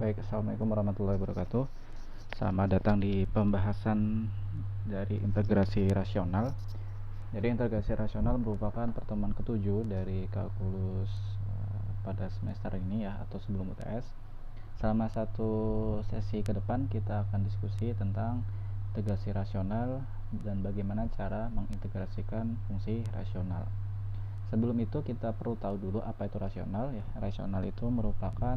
Baik, assalamualaikum warahmatullahi wabarakatuh. Selamat datang di pembahasan dari integrasi rasional. Jadi integrasi rasional merupakan pertemuan ketujuh dari kalkulus pada semester ini ya, atau sebelum UTS. Selama satu sesi ke depan kita akan diskusi tentang integrasi rasional dan bagaimana cara mengintegrasikan fungsi rasional. Sebelum itu kita perlu tahu dulu apa itu rasional ya. Rasional itu merupakan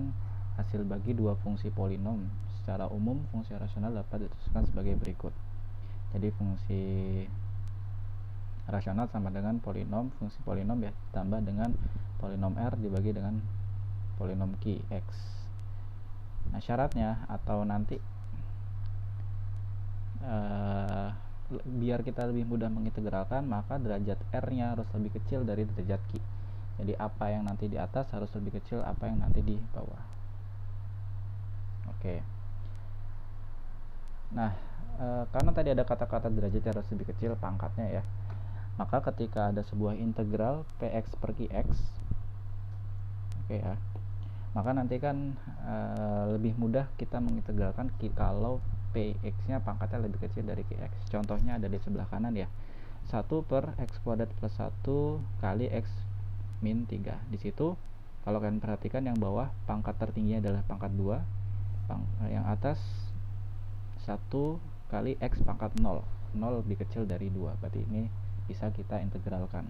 hasil bagi dua fungsi polinom. Secara umum fungsi rasional dapat dituliskan sebagai berikut. Jadi fungsi rasional sama dengan polinom, fungsi polinom ya ditambah dengan polinom R dibagi dengan polinom Q X. Nah, syaratnya atau nanti biar kita lebih mudah mengintegralkan, maka derajat R-nya harus lebih kecil dari derajat Q. Jadi apa yang nanti di atas harus lebih kecil apa yang nanti di bawah. Oke. Nah, karena tadi ada kata-kata derajat harus lebih kecil pangkatnya ya, maka ketika ada sebuah integral Px per Qx, oke ya, maka nanti kan lebih mudah kita mengintegralkan kalau Px nya pangkatnya lebih kecil dari Qx. Contohnya ada di sebelah kanan ya, 1 per x kuadrat plus 1 kali x min 3. Di situ kalau kalian perhatikan yang bawah pangkat tertingginya adalah pangkat 2, yang atas 1 kali x pangkat 0. 0 lebih kecil dari 2, berarti ini bisa kita integralkan.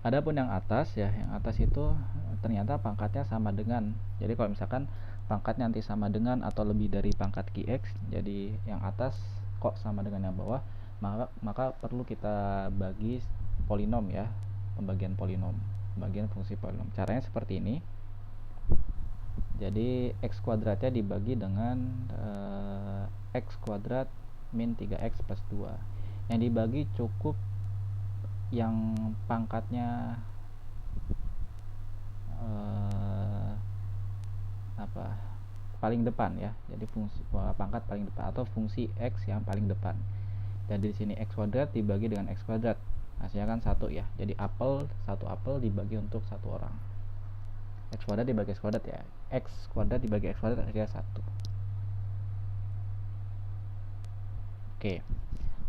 Adapun yang atas ya, yang atas itu ternyata pangkatnya sama dengan, jadi kalau misalkan pangkatnya nanti sama dengan atau lebih dari pangkat Qx, jadi yang atas kok sama dengan yang bawah, maka perlu kita bagi polinom ya, pembagian polinom, pembagian fungsi polinom. Caranya seperti ini. Jadi x kuadratnya dibagi dengan x kuadrat min 3x plus 2. Yang dibagi cukup yang pangkatnya paling depan ya. Jadi fungsi pangkat paling depan atau fungsi x yang paling depan. Dan di sini x kuadrat dibagi dengan x kuadrat, hasilnya kan 1 ya. Jadi satu apel dibagi untuk satu orang. X kuadrat dibagi x kuadrat ya. X kuadrat dibagi x kuadrat hasilnya 1. Oke.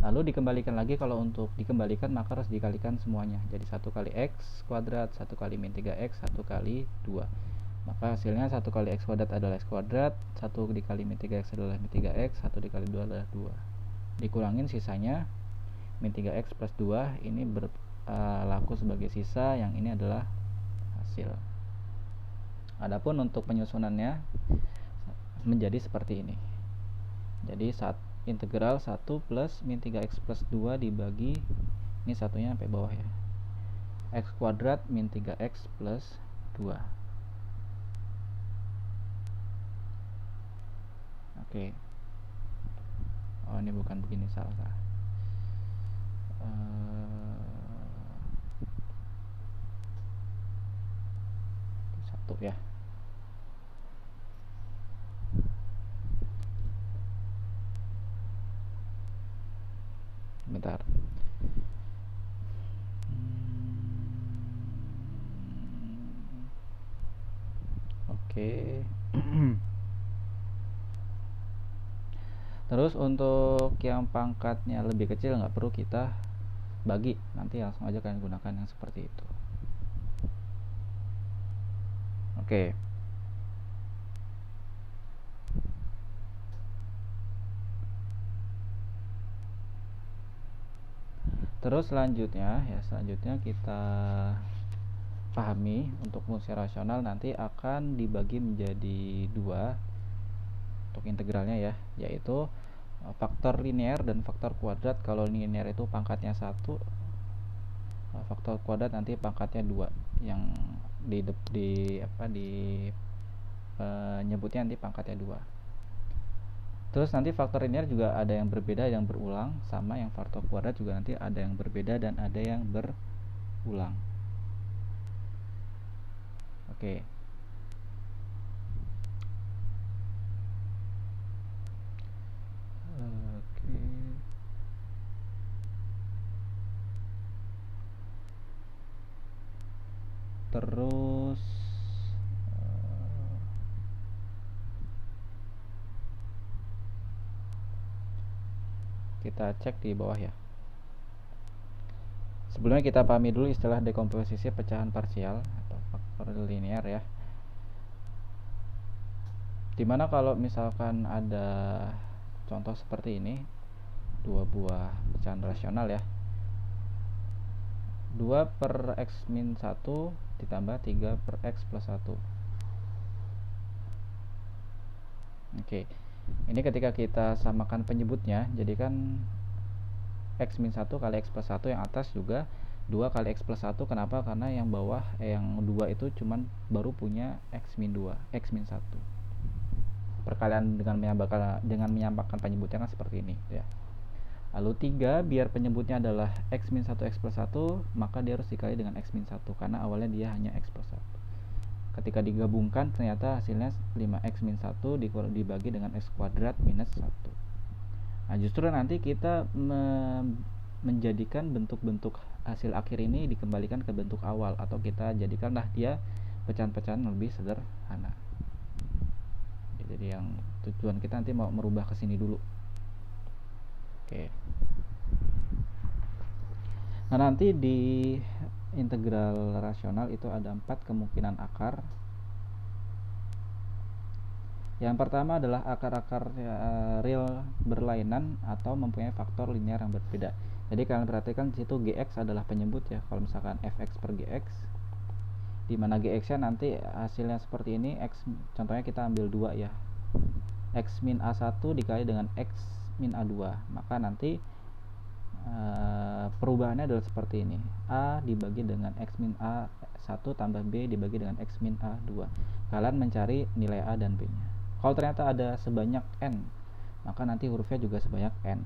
Lalu dikembalikan lagi, kalau untuk dikembalikan maka harus dikalikan semuanya. Jadi 1 kali x kuadrat, 1 kali min 3x, 1 kali 2. Maka hasilnya 1 kali x kuadrat adalah x kuadrat, 1 dikali min 3x adalah min 3x, 1 dikali 2 adalah 2. Dikurangin sisanya min 3x plus 2, ini berlaku sebagai sisa, yang ini adalah hasil. Adapun untuk penyusunannya menjadi seperti ini. Jadi integral 1 plus min 3x plus 2 dibagi, ini satunya sampai bawah ya, x kuadrat min 3x plus 2. Oke. Oh, ini bukan begini, salah. Satu ya. Bentar. Oke. Terus untuk yang pangkatnya lebih kecil nggak perlu kita bagi, nanti langsung aja kalian gunakan yang seperti itu. Oke. Terus selanjutnya kita pahami untuk fungsi rasional nanti akan dibagi menjadi 2 untuk integralnya ya, yaitu faktor linear dan faktor kuadrat. Kalau linear itu pangkatnya 1, faktor kuadrat nanti pangkatnya 2, yang nyebutnya nanti pangkatnya 2. Terus nanti faktor linear juga ada yang berbeda, yang berulang, sama yang faktor kuadrat juga nanti ada yang berbeda dan ada yang berulang. Oke. Terus kita cek di bawah ya. Sebelumnya kita pahami dulu istilah dekomposisi pecahan parsial atau faktor linear ya. Dimana kalau misalkan ada contoh seperti ini, dua buah pecahan rasional ya, 2 per x min 1 ditambah 3 per x plus 1. Oke, ini ketika kita samakan penyebutnya, jadi kan x min 1 kali x plus 1, yang atas juga 2 kali x plus 1. Kenapa? Karena yang bawah, yang 2 itu cuman baru punya x min 2, x min 1. Perkalian dengan menyampaikan penyebutnya kan seperti ini ya. Lalu 3, biar penyebutnya adalah x min 1 x plus 1, maka dia harus dikali dengan x min 1 karena awalnya dia hanya x plus 1. Ketika digabungkan ternyata hasilnya 5x min 1 dibagi dengan x kuadrat minus 1. Nah, justru nanti kita menjadikan bentuk-bentuk hasil akhir ini dikembalikan ke bentuk awal, atau kita jadikanlah dia pecahan-pecahan lebih sederhana. Jadi yang tujuan kita nanti mau merubah ke sini dulu. Oke. Nah, nanti di integral rasional itu ada 4 kemungkinan akar. Yang pertama adalah akar-akar real berlainan atau mempunyai faktor linear yang berbeda. Jadi kalian perhatikan di situ gx adalah penyebut ya. Kalau misalkan fx per gx, di mana gx nya nanti hasilnya seperti ini, x, contohnya kita ambil 2 ya, x min a1 dikali dengan x min a2, maka nanti perubahannya adalah seperti ini, a dibagi dengan x min a1 tambah b dibagi dengan x min a2. Kalian mencari nilai a dan b nya. Kalau ternyata ada sebanyak n, maka nanti hurufnya juga sebanyak n.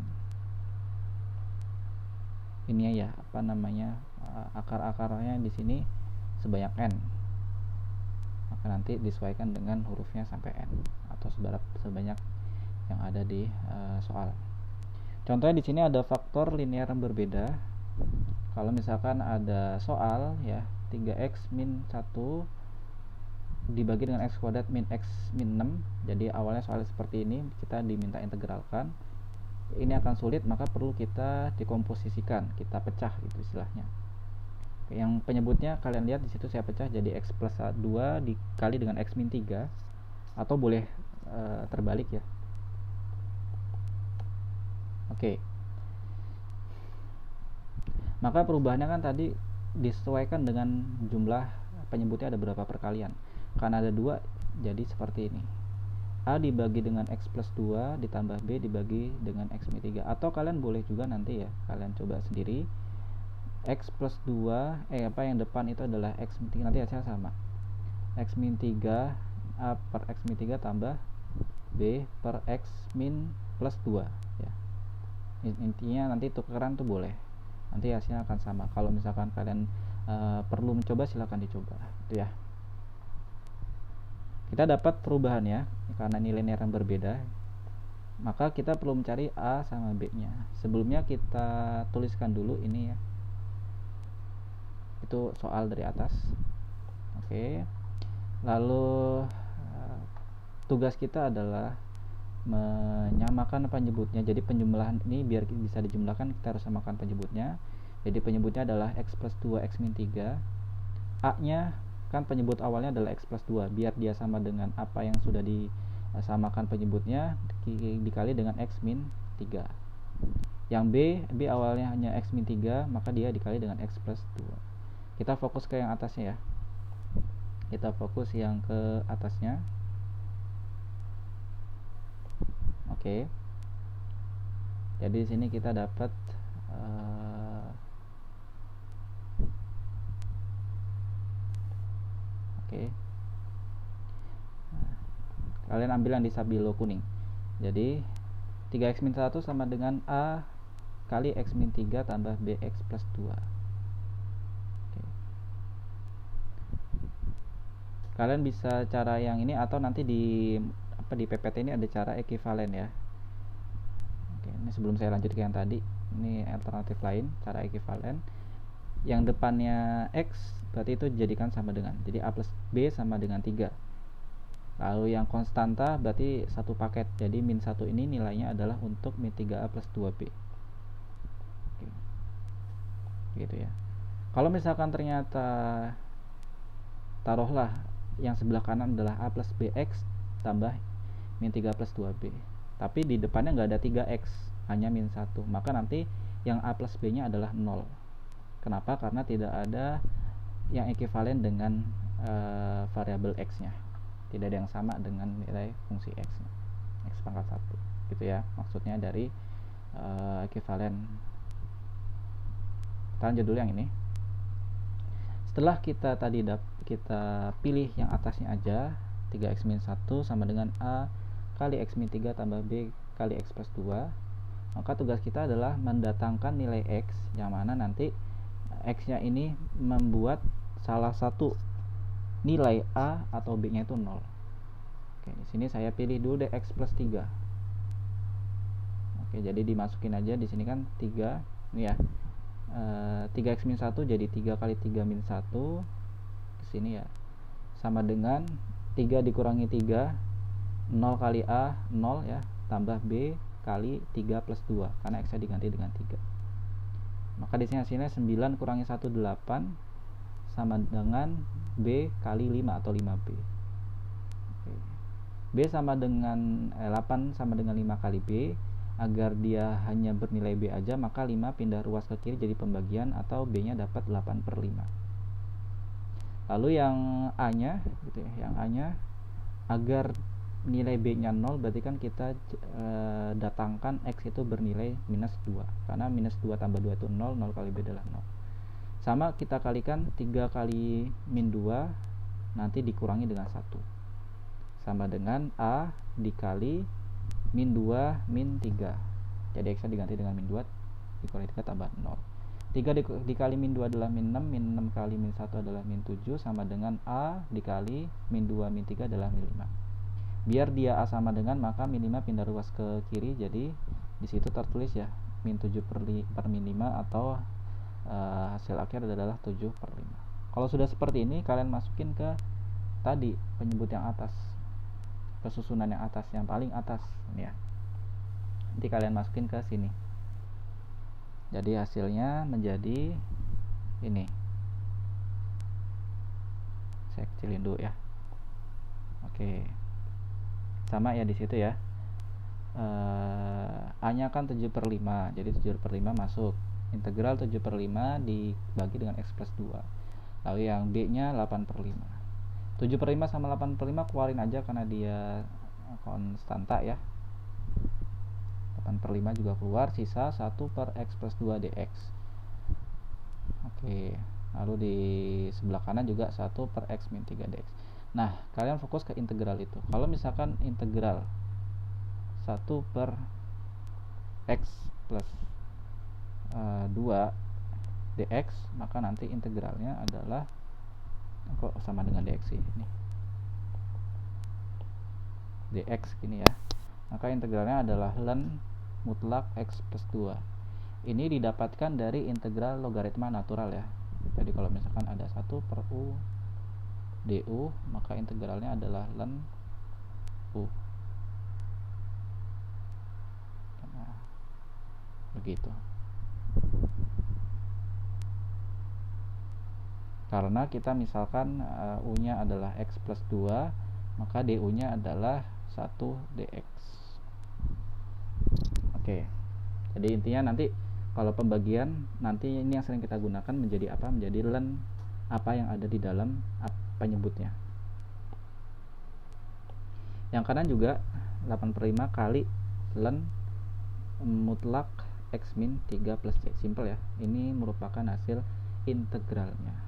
Ini ya, apa namanya, akar-akarnya di sini sebanyak n, maka nanti disesuaikan dengan hurufnya sampai n atau sebanyak yang ada di soal. Contohnya di sini ada faktor linear yang berbeda. Kalau misalkan ada soal ya, 3x min 1 dibagi dengan x kuadrat min x min 6. Jadi awalnya soal seperti ini, kita diminta integralkan. Ini akan sulit, maka perlu kita dekomposisikan, kita pecah gitu istilahnya. Yang penyebutnya kalian lihat di situ saya pecah jadi x plus 2 dikali dengan x min 3, atau boleh terbalik ya. Oke. Maka perubahannya kan tadi disesuaikan dengan jumlah penyebutnya ada berapa perkalian. Karena ada 2, jadi seperti ini. A dibagi dengan x plus 2 ditambah B dibagi dengan x min 3. Atau kalian boleh juga nanti ya, kalian coba sendiri. X plus 2, yang depan itu adalah x min 3, nanti hasilnya sama. X min 3, A per x min 3 tambah B per x min plus 2 ya. Intinya nanti tukeran tuh boleh, nanti hasilnya akan sama. Kalau misalkan kalian perlu mencoba, silahkan dicoba itu ya. Kita dapat perubahan ya, karena nilai linear yang berbeda, maka kita perlu mencari A sama B nya. Sebelumnya kita tuliskan dulu ini ya, itu soal dari atas. Oke. Lalu tugas kita adalah menyamakan penyebutnya. Jadi penjumlahan ini biar bisa dijumlahkan, kita harus samakan penyebutnya. Jadi penyebutnya adalah x plus 2 x min 3. A nya kan penyebut awalnya adalah x plus 2, biar dia sama dengan apa yang sudah disamakan penyebutnya dikali dengan x min 3. Yang B awalnya hanya x min 3, maka dia dikali dengan x plus 2. Kita fokus ke yang atasnya ya. Kita fokus yang ke atasnya. Oke. Jadi di sini kita dapat oke. Kalian ambil yang di stabilo kuning. Jadi 3x min 1 sama dengan A kali x min 3 tambah bx plus 2. Oke. Kalian bisa cara yang ini, atau nanti di PPT ini ada cara ekivalen ya. Oke, ini sebelum saya lanjut ke yang tadi, ini alternatif lain, cara ekivalen. Yang depannya x berarti itu dijadikan sama dengan, jadi A plus B sama dengan 3. Lalu yang konstanta berarti satu paket, jadi min 1 ini nilainya adalah untuk min 3A plus 2B. gitu ya. Kalau misalkan ternyata taruhlah yang sebelah kanan adalah a plus bx tambah min 3 plus 2b, tapi di depannya nggak ada 3x, hanya min 1, maka nanti yang a plus b nya adalah 0. Kenapa? Karena tidak ada yang ekivalen dengan variabel x nya, tidak ada yang sama dengan nilai fungsi x nya, x pangkat 1 gitu ya, maksudnya dari ekivalen. Kita lanjut dulu yang ini. Setelah kita pilih yang atasnya aja, 3x min 1 sama dengan a kali x min 3 tambah b kali x plus 2, maka tugas kita adalah mendatangkan nilai x, yang mana nanti x nya ini membuat salah satu nilai a atau b nya itu 0. Oke, di sini saya pilih dulu deh x plus 3. Oke, jadi dimasukin aja di sini kan 3 ini ya. 3x min 1 jadi 3 kali 3 min 1 ke sini ya, sama dengan 3 dikurangi 3, 0 kali a 0 ya, tambah b kali 3 plus 2 karena x nya diganti dengan 3. Maka di sini hasilnya 9 kurangi 1 8 sama dengan b kali 5 atau 5b. Oke. B sama dengan 8 sama dengan 5 kali b. Agar dia hanya bernilai b aja, maka 5 pindah ruas ke kiri jadi pembagian, atau b nya dapat 8/5. Lalu yang a nya gitu ya, yang a nya agar nilai b nya 0, berarti kan kita datangkan x itu bernilai minus 2, karena minus 2 tambah 2 itu 0, 0 kali b adalah 0. Sama kita kalikan 3 kali min 2 nanti dikurangi dengan 1, sama dengan a dikali min 2 min 3, jadi x nya diganti dengan min 2 dikali 3 tambah 0. 3 dikali min 2 adalah min 6, min 6 kali min 1 adalah min 7, sama dengan a dikali min 2 min 3 adalah min 5. Biar dia a sama dengan, maka min 5 pindah ruas ke kiri, jadi di situ tertulis ya min 7 per min 5, atau hasil akhir adalah 7/5. Kalau sudah seperti ini, kalian masukin ke tadi penyebut yang atas, ke susunan yang atas, yang paling atas ya. Nanti kalian masukin ke sini. Jadi hasilnya menjadi ini. Saya kecilin dulu ya. Oke. Sama ya di situ ya. A-nya kan 7/5, jadi 7/5 masuk. Integral 7/5 dibagi dengan x plus 2. Lalu yang B-nya 8/5. 7/5 sama 8/5 keluarin aja karena dia konstanta ya. 8/5 juga keluar, sisa 1/x plus 2 dx. Oke, lalu di sebelah kanan juga 1/x min 3 dx. Nah, kalian fokus ke integral itu. Kalau misalkan integral 1/x plus 2 dx, maka nanti integralnya adalah, kok sama dengan dx sih, ini dx gini ya, maka integralnya adalah ln mutlak x plus 2. Ini didapatkan dari integral logaritma natural ya. Jadi kalau misalkan ada 1/u du, maka integralnya adalah ln u. Nah, begitu. Karena kita misalkan u-nya adalah x plus 2, maka du-nya adalah 1 dx. Oke. Jadi intinya nanti kalau pembagian, nanti ini yang sering kita gunakan menjadi apa? Menjadi ln apa yang ada di dalam penyebutnya. Yang kanan juga 8/5 kali ln mutlak x min 3 plus c. Simple ya. Ini merupakan hasil integralnya.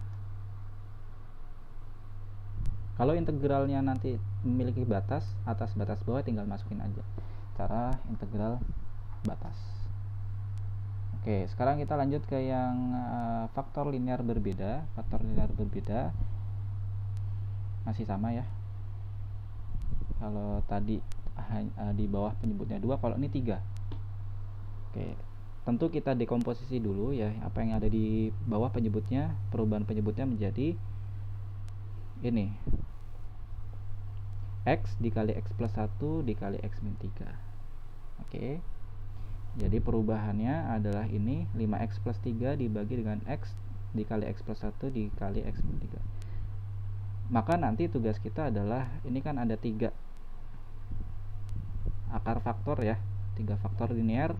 Kalau integralnya nanti memiliki batas atas batas bawah, tinggal masukin aja cara integral batas. Oke, sekarang kita lanjut ke yang faktor linear berbeda. Faktor linear berbeda masih sama ya. Kalau tadi di bawah penyebutnya 2, kalau ini 3. Oke, tentu kita dekomposisi dulu ya, apa yang ada di bawah penyebutnya, perubahan penyebutnya menjadi ini, x dikali x plus 1 dikali x min 3. Oke, Jadi perubahannya adalah ini 5x plus 3 dibagi dengan x dikali x plus 1 dikali x min 3. Maka nanti tugas kita adalah, ini kan ada 3 akar faktor ya, 3 faktor linear,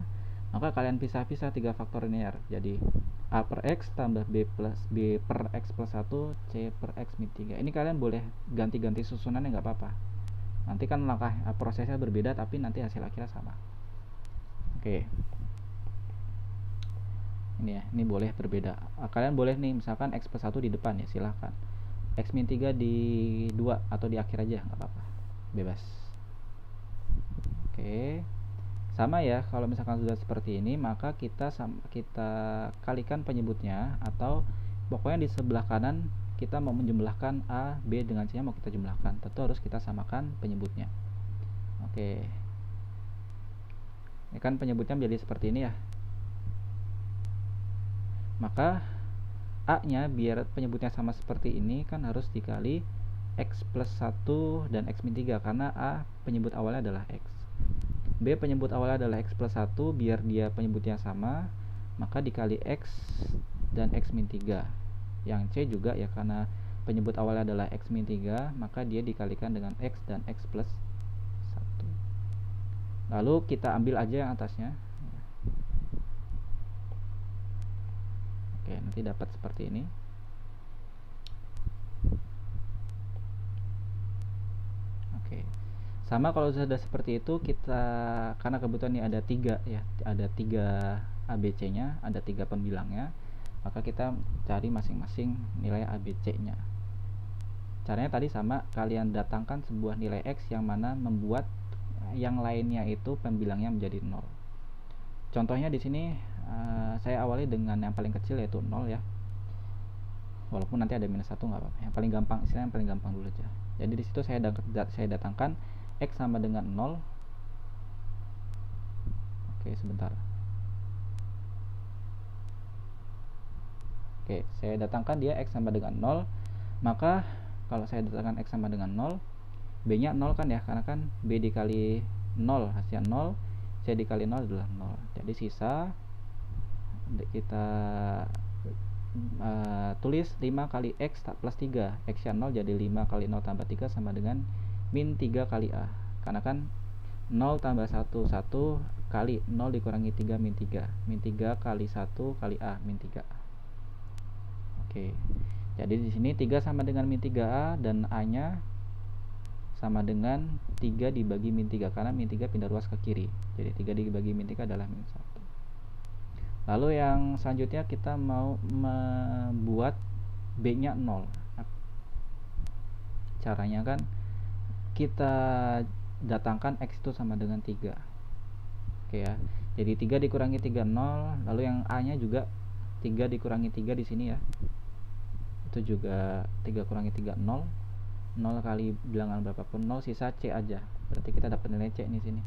maka kalian pisah-pisah 3 faktor linear. Jadi a per x tambah b per x plus 1 c per x min 3. Ini kalian boleh ganti-ganti susunannya, nggak apa-apa. Nanti kan langkah prosesnya berbeda tapi nanti hasil akhirnya sama. Oke. Ini ya, ini boleh berbeda. Kalian boleh nih misalkan x plus 1 di depan ya, silahkan. X min 3 di 2 atau di akhir aja, nggak apa-apa. Bebas. Oke. Sama ya, kalau misalkan sudah seperti ini, maka kita kalikan penyebutnya, atau pokoknya di sebelah kanan kita mau menjumlahkan A, B dengan C nya mau kita jumlahkan. Tentu harus kita samakan penyebutnya. Oke. Ini kan penyebutnya menjadi seperti ini ya. Maka A nya biar penyebutnya sama seperti ini kan harus dikali x plus 1 dan x min 3, karena A penyebut awalnya adalah x. B penyebut awalnya adalah x plus 1, biar dia penyebutnya sama, maka dikali x dan x min 3. Yang C juga ya, karena penyebut awalnya adalah x min 3, maka dia dikalikan dengan x dan x plus 1. Lalu kita ambil aja yang atasnya. Oke, nanti dapat seperti ini. Oke. Sama kalau sudah seperti itu, kita karena kebetulan ini ada 3 ya, ada 3 ABC-nya, ada 3 pembilangnya, maka kita cari masing-masing nilai ABC-nya. Caranya tadi sama, kalian datangkan sebuah nilai X yang mana membuat yang lainnya itu pembilangnya menjadi 0. Contohnya di sini saya awali dengan yang paling kecil yaitu 0 ya. Walaupun nanti ada minus 1 nggak apa-apa. Yang paling gampang, istilahnya yang paling gampang dulu aja. Jadi di situ saya datangkan x sama dengan 0. Oke, sebentar. Oke, saya datangkan dia x sama dengan 0. Maka kalau saya datangkan x sama dengan 0, b nya 0 kan ya, karena kan b dikali 0 hasilnya 0, c dikali 0 adalah 0. Jadi sisa kita tulis 5 kali x plus 3, x nya 0, jadi 5 kali 0 tambah 3 sama dengan min 3 kali A, karena kan 0 tambah 1 1 kali 0 dikurangi 3 min 3, min 3 kali 1 kali A, min 3A. Oke, jadi di sini 3 sama dengan min 3A dan A nya sama dengan 3 dibagi min 3, karena min 3 pindah ruas ke kiri, jadi 3 dibagi min 3 adalah min 1. Lalu yang selanjutnya kita mau membuat B nya 0. Caranya kan kita datangkan x itu sama dengan 3. Oke ya. Jadi 3 dikurangi 3 0, lalu yang A nya juga 3 dikurangi 3 di sini ya. Itu juga 3 kurangi 3 0. 0 kali bilangan berapapun 0, sisa C aja. Berarti kita dapat nilai C di sini.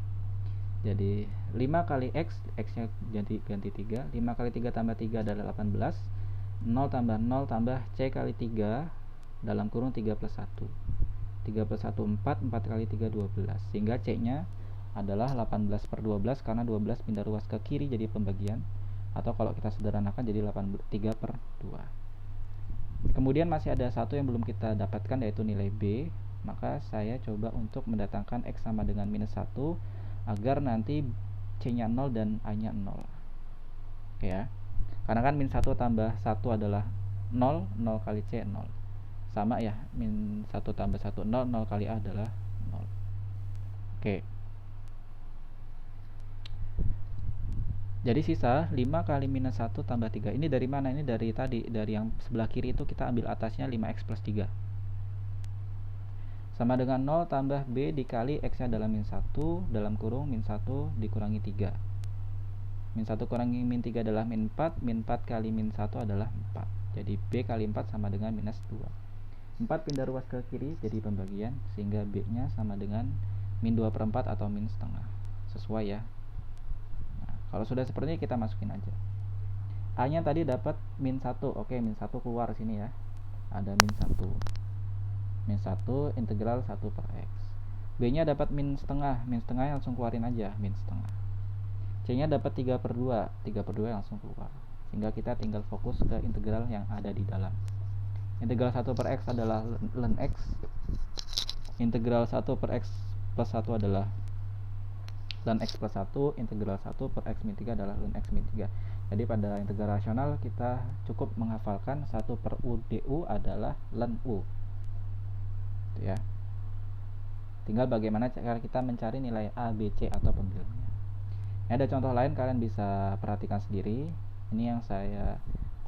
Jadi 5 kali x, x-nya ganti 3. 5 kali 3 tambah 3 adalah 18. 0 tambah 0 tambah C kali 3 dalam kurung 3 plus 1. 3 plus 1 4, 4 kali 3 12, sehingga C nya adalah 18 per 12, karena 12 pindah ruas ke kiri jadi pembagian, atau kalau kita sederhanakan jadi 3 per 2. Kemudian masih ada satu yang belum kita dapatkan, yaitu nilai B. Maka saya coba untuk mendatangkan x sama dengan minus 1 agar nanti C nya 0 dan A nya 0. Oke ya, karena kan min 1 tambah 1 adalah 0, 0 kali C 0. Sama ya, min 1 tambah 1 0, 0 kali A adalah 0. Oke. Jadi sisa 5 kali minus 1 tambah 3. Ini dari mana? Ini dari tadi, dari yang sebelah kiri itu kita ambil atasnya 5x plus 3. Sama dengan 0 tambah B dikali x nya adalah min 1 dalam kurung min 1 dikurangi 3. Min 1 kurangi min 3 adalah min 4. Min 4 kali min 1 adalah 4. Jadi B kali 4 sama dengan minus 2. 4 pindah ruas ke kiri jadi pembagian, sehingga B nya sama dengan min 2 per 4 atau min setengah. Sesuai ya. Nah, kalau sudah seperti ini kita masukin aja. A nya tadi dapat min 1. Oke, min 1 keluar sini ya. Ada min 1. Min 1 integral 1 per x. B nya dapat min setengah. Min setengah langsung keluarin aja, min setengah. C nya dapat 3/2, 3/2 langsung keluar, sehingga kita tinggal fokus ke integral yang ada di dalam. Integral 1 per X adalah ln X, integral 1 per X plus 1 adalah ln X plus 1, integral 1 per X min 3 adalah ln X min 3. Jadi pada integral rasional kita cukup menghafalkan 1 per U du adalah ln U, gitu ya. Tinggal bagaimana cara kita mencari nilai A, B, C atau pembilangnya. Ada contoh lain, kalian bisa perhatikan sendiri. Ini yang saya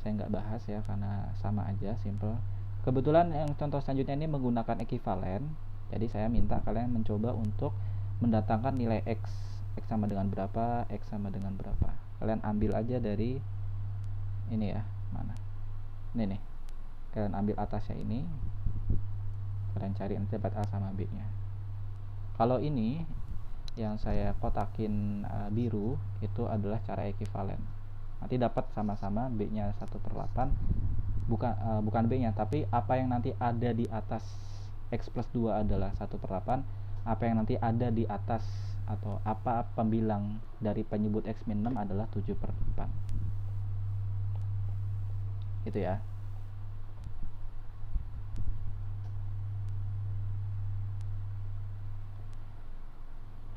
nggak bahas ya, karena sama aja, simple. Kebetulan yang contoh selanjutnya ini menggunakan ekivalen, jadi saya minta kalian mencoba untuk mendatangkan nilai X sama dengan berapa, X sama dengan berapa. Kalian ambil aja dari ini ya, mana ini nih, kalian ambil atasnya ini, kalian cari nanti dapat A sama B nya. Kalau ini yang saya kotakin biru itu adalah cara ekivalen. Nanti dapat sama-sama B nya 1/8, bukan B nya, tapi apa yang nanti ada di atas X plus 2 adalah 1/8, apa yang nanti ada di atas atau apa pembilang dari penyebut X min 6 adalah 7/8. Gitu ya.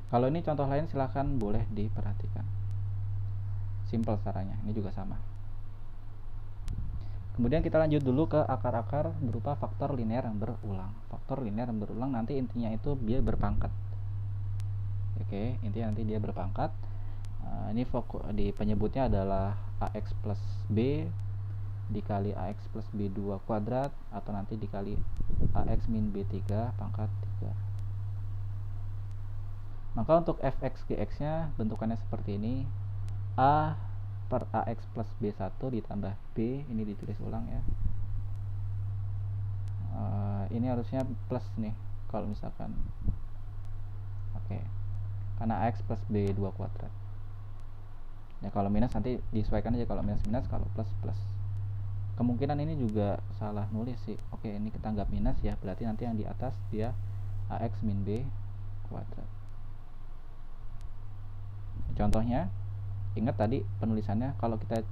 Kalau ini contoh lain silahkan boleh diperhatikan. Simple caranya, ini juga sama. Kemudian kita lanjut dulu ke akar-akar berupa faktor linear yang berulang. Faktor linear yang berulang nanti intinya itu dia berpangkat. Oke, intinya nanti dia berpangkat. Ini di penyebutnya adalah AX plus B dikali AX plus B2 kuadrat, atau nanti dikali AX min B3 pangkat 3. Maka untuk fx gx nya bentukannya seperti ini. A per AX plus B1 ditambah B, ini ditulis ulang ya. Ini harusnya plus nih kalau misalkan, oke, karena AX plus B2 kuadrat ya. Kalau minus nanti disesuaikan aja, kalau minus minus, kalau plus plus. Kemungkinan ini juga salah nulis sih. Oke, ini kita anggap minus ya, berarti nanti yang di atas dia AX min B kuadrat. Contohnya, ingat tadi penulisannya, kalau kita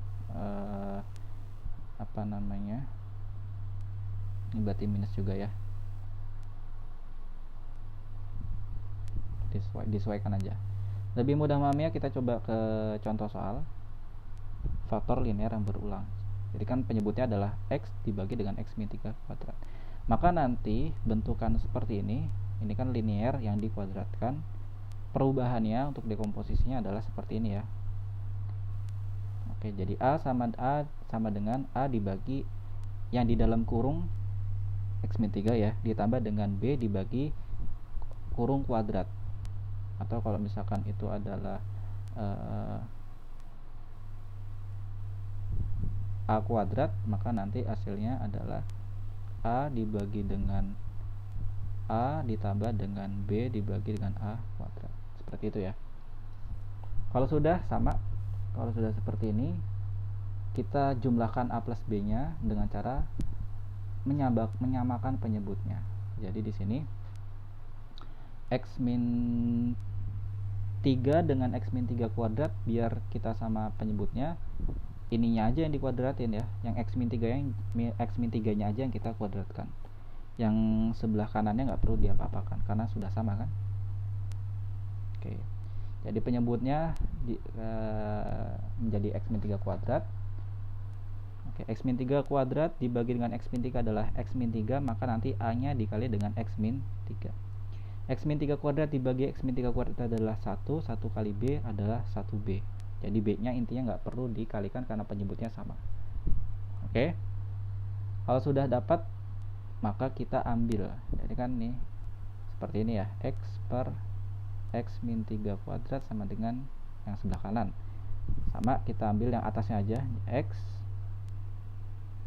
ini berarti minus juga ya, disesuaikan aja. Lebih mudah memahaminya, kita coba ke contoh soal faktor linear yang berulang. Jadi kan penyebutnya adalah X dibagi dengan X min 3 kuadrat. Maka nanti bentukan seperti ini kan linear yang dikuadratkan. Perubahannya untuk dekomposisinya adalah seperti ini ya. Oke, jadi A sama dengan A dibagi yang di dalam kurung X min 3 ya, ditambah dengan B dibagi kurung kuadrat. Atau kalau misalkan itu adalah A kuadrat, maka nanti hasilnya adalah A dibagi dengan A ditambah dengan B dibagi dengan A kuadrat. Seperti itu ya. Kalau sudah sama, kalau sudah seperti ini, kita jumlahkan A plus B nya dengan cara menyamakan penyebutnya. Jadi di sini X min 3 dengan X min 3 kuadrat, biar kita sama penyebutnya, ininya aja yang dikuadratin ya. Yang X min 3 nya aja yang kita kuadratkan. Yang sebelah kanannya nggak perlu diapa-apakan karena sudah sama kan. Oke, jadi penyebutnya menjadi X min 3 kuadrat. Oke, X min 3 kuadrat dibagi dengan X min 3 adalah X min 3, maka nanti A nya dikali dengan X min 3. X min 3 kuadrat dibagi X min 3 kuadrat adalah 1 kali B adalah 1B. Jadi B nya intinya nggak perlu dikalikan karena penyebutnya sama. Oke, kalau sudah dapat, maka kita ambil. Jadi kan nih seperti ini ya, X per X min 3 kuadrat sama dengan yang sebelah kanan. Sama, kita ambil yang atasnya aja, X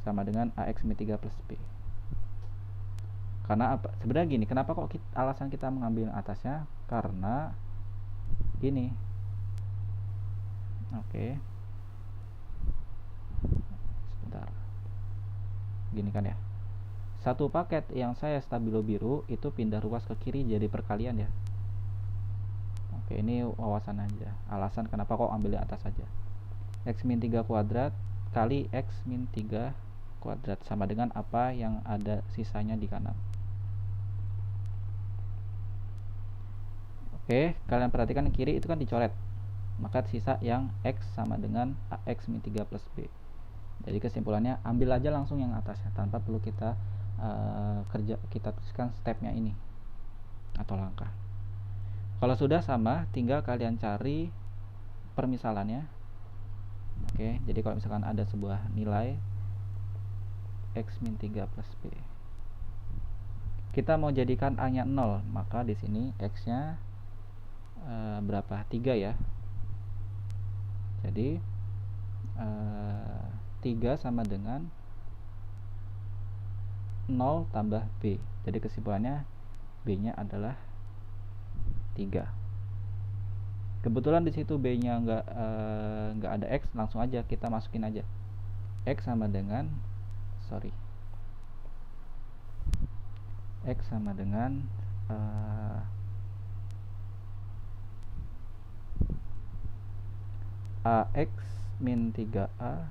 sama dengan AX min 3 plus B. Karena apa? Sebenarnya gini, kenapa kok alasan kita mengambil yang atasnya? Karena ini. Oke. Sebentar. Gini kan ya. Satu paket yang saya stabilo biru itu pindah ruas ke kiri jadi perkalian ya. Oke, ini wawasan aja, alasan kenapa kok ambil di atas saja. X min 3 kuadrat kali X min 3 kuadrat sama dengan apa yang ada sisanya di kanan. Oke, kalian perhatikan kiri itu kan dicoret, maka sisa yang X sama dengan X min 3 plus B. Jadi kesimpulannya ambil aja langsung yang atasnya tanpa perlu kita kita tuliskan stepnya ini atau langkah. Kalau sudah sama, tinggal kalian cari permisalannya. Oke, jadi kalau misalkan ada sebuah nilai X min 3 plus B, kita mau jadikan A nya 0, maka di sini X nya berapa? 3 ya. Jadi 3 sama dengan 0 tambah B. Jadi kesimpulannya B nya adalah 3. Kebetulan di situ B nya nggak ada X, langsung aja kita masukin aja X sama dengan X sama dengan AX min 3A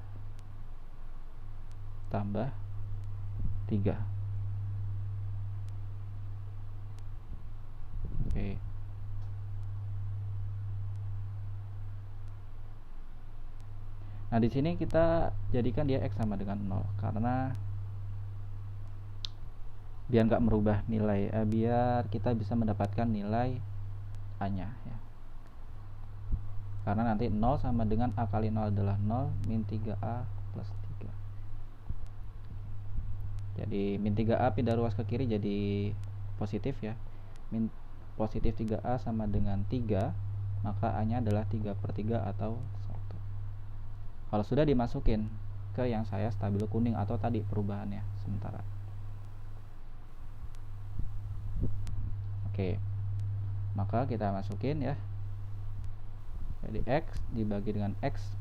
tambah 3. Oke. Nah, di sini kita jadikan dia X sama dengan 0 karena biar nggak merubah nilai, biar kita bisa mendapatkan nilai A nya ya. Karena nanti 0 sama dengan A kali 0 adalah 0 min 3A plus 3. Jadi min 3A pindah ruas ke kiri jadi positif ya. Min positif 3A sama dengan 3, maka A nya adalah 3/3 atau 1. Kalau sudah dimasukin ke yang saya stabilo kuning atau tadi perubahannya sementara. Oke, maka kita masukin ya. Jadi X dibagi dengan X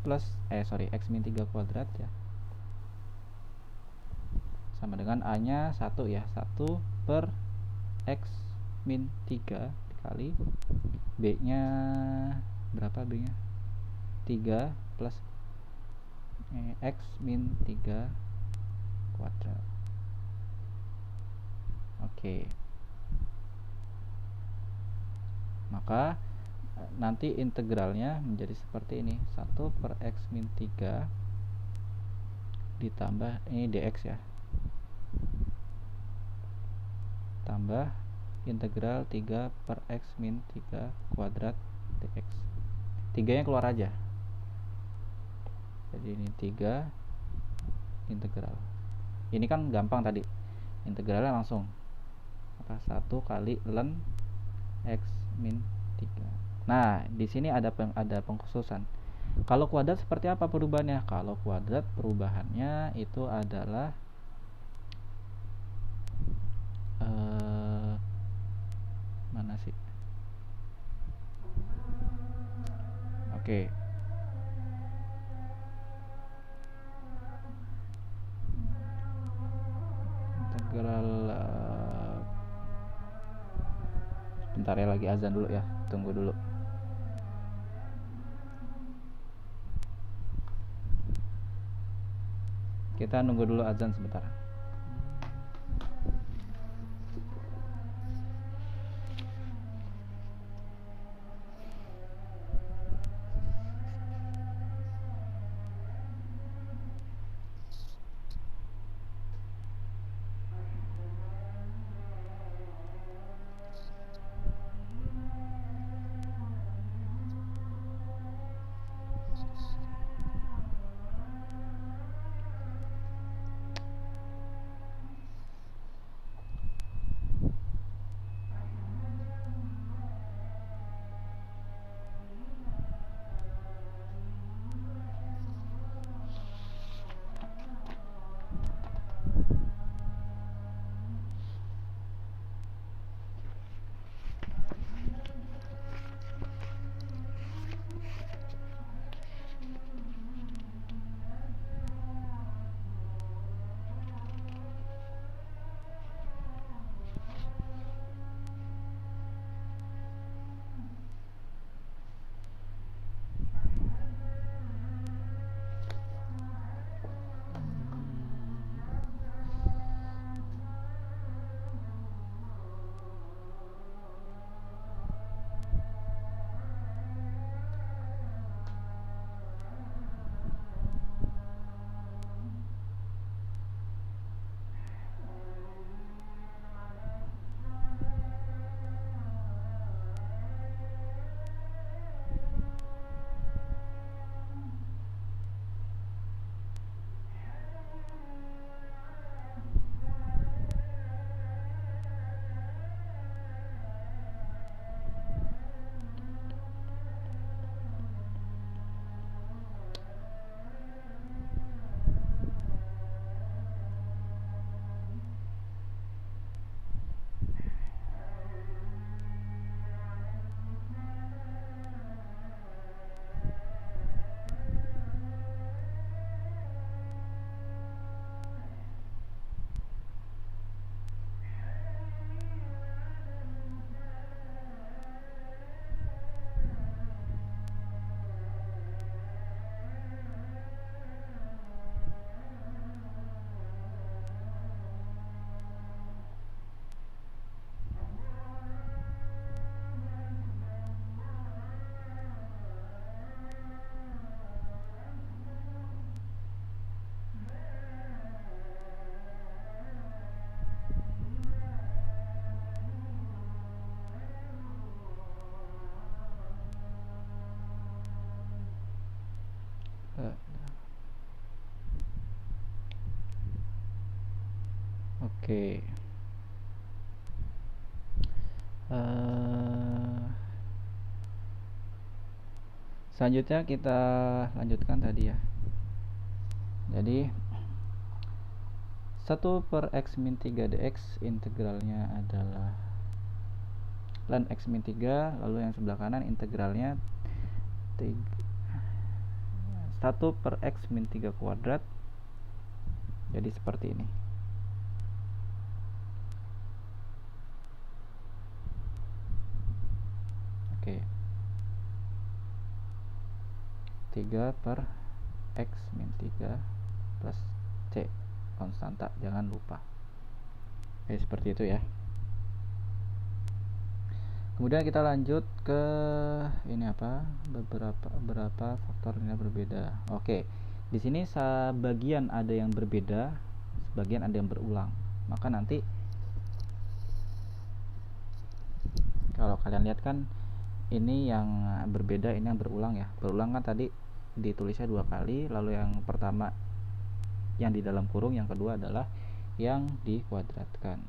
min 3 kuadrat ya, sama dengan A nya 1 ya, 1 per X min 3 dikali B nya berapa, B nya 3 plus X min 3 kuadrat. Oke, maka nanti integralnya menjadi seperti ini, 1 per X min 3 ditambah ini dx ya, tambah integral 3 per X min 3 kuadrat dx. 3 nya keluar aja, jadi ini 3 integral. Ini kan gampang tadi, integralnya langsung 1 kali ln X min 3. Nah, di sini ada pengkhususan. Kalau kuadrat seperti apa perubahannya? Kalau kuadrat perubahannya itu adalah mana sih? Oke. Integral bentar ya, lagi azan dulu ya, tunggu dulu. Kita nunggu dulu azan sebentar. Oke. Selanjutnya kita lanjutkan tadi ya. Jadi 1 per x min 3 dx integralnya adalah ln x min 3, lalu yang sebelah kanan integralnya 1 per x min 3 kuadrat. Jadi seperti ini. Oke. 3 per x min 3 plus c konstanta, jangan lupa. Oke, seperti itu ya. Kemudian kita lanjut ke ini apa? Beberapa faktor yang berbeda. Oke. Di sini sebagian ada yang berbeda, sebagian ada yang berulang. Maka nanti kalau kalian lihat kan ini yang berbeda, ini yang berulang ya. Berulang kan tadi ditulisnya 2 kali, lalu yang pertama yang di dalam kurung, yang kedua adalah yang dikuadratkan.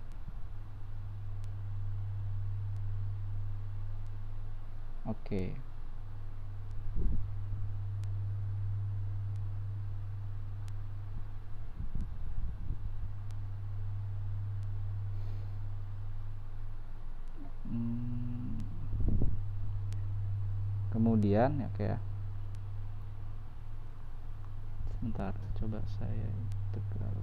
Oke. Kemudian ya kayak sebentar, coba saya integral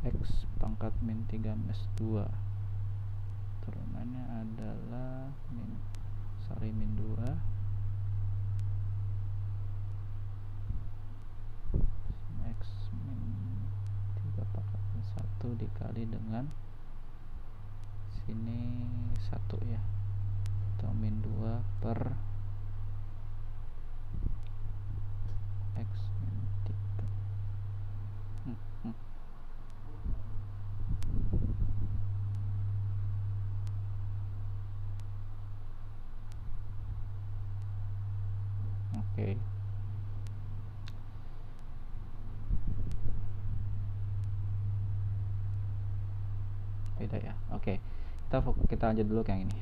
x pangkat min 3 minus 2 turunannya adalah min 2 x min 3 pangkat min 1 dikali dengan sini 1 ya, atau min 2 per x min 3. Oke. Beda ya. Oke. Kita lanjut dulu ke yang ini.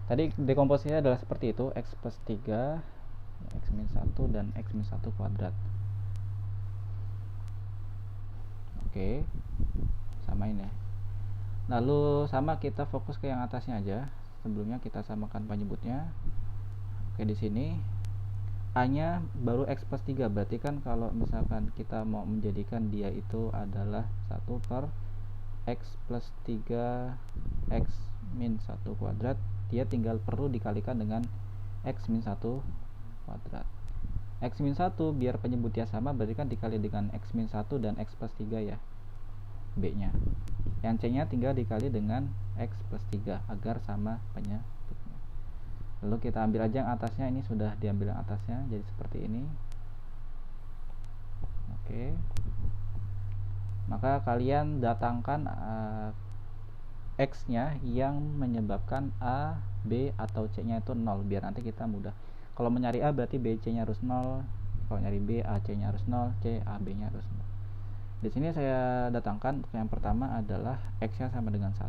Tadi dekomposisinya adalah seperti itu, x plus 3, x min 1, dan x min 1 kuadrat. Oke, samain ya. Lalu sama kita fokus ke yang atasnya aja. Sebelumnya kita samakan penyebutnya. Oke, di sini A-nya baru x plus 3, berarti kan kalau misalkan kita mau menjadikan dia itu adalah 1 per x plus 3 x min 1 kuadrat, dia tinggal perlu dikalikan dengan x min 1 kuadrat. X min 1 biar penyebutnya sama berarti kan dikali dengan x min 1 dan x plus 3 ya, B nya. Yang C nya tinggal dikali dengan x plus 3 agar sama penyebutnya. Lalu kita ambil aja yang atasnya, ini sudah diambil yang atasnya, jadi seperti ini. Oke. Maka kalian datangkan x nya yang menyebabkan A, B, atau C nya itu 0, biar nanti kita mudah. Kalau mencari A berarti B, C nya harus 0. Kalau nyari B, A, C nya harus 0, C, A, B nya harus 0. Di sini saya datangkan yang pertama adalah x nya sama dengan 1.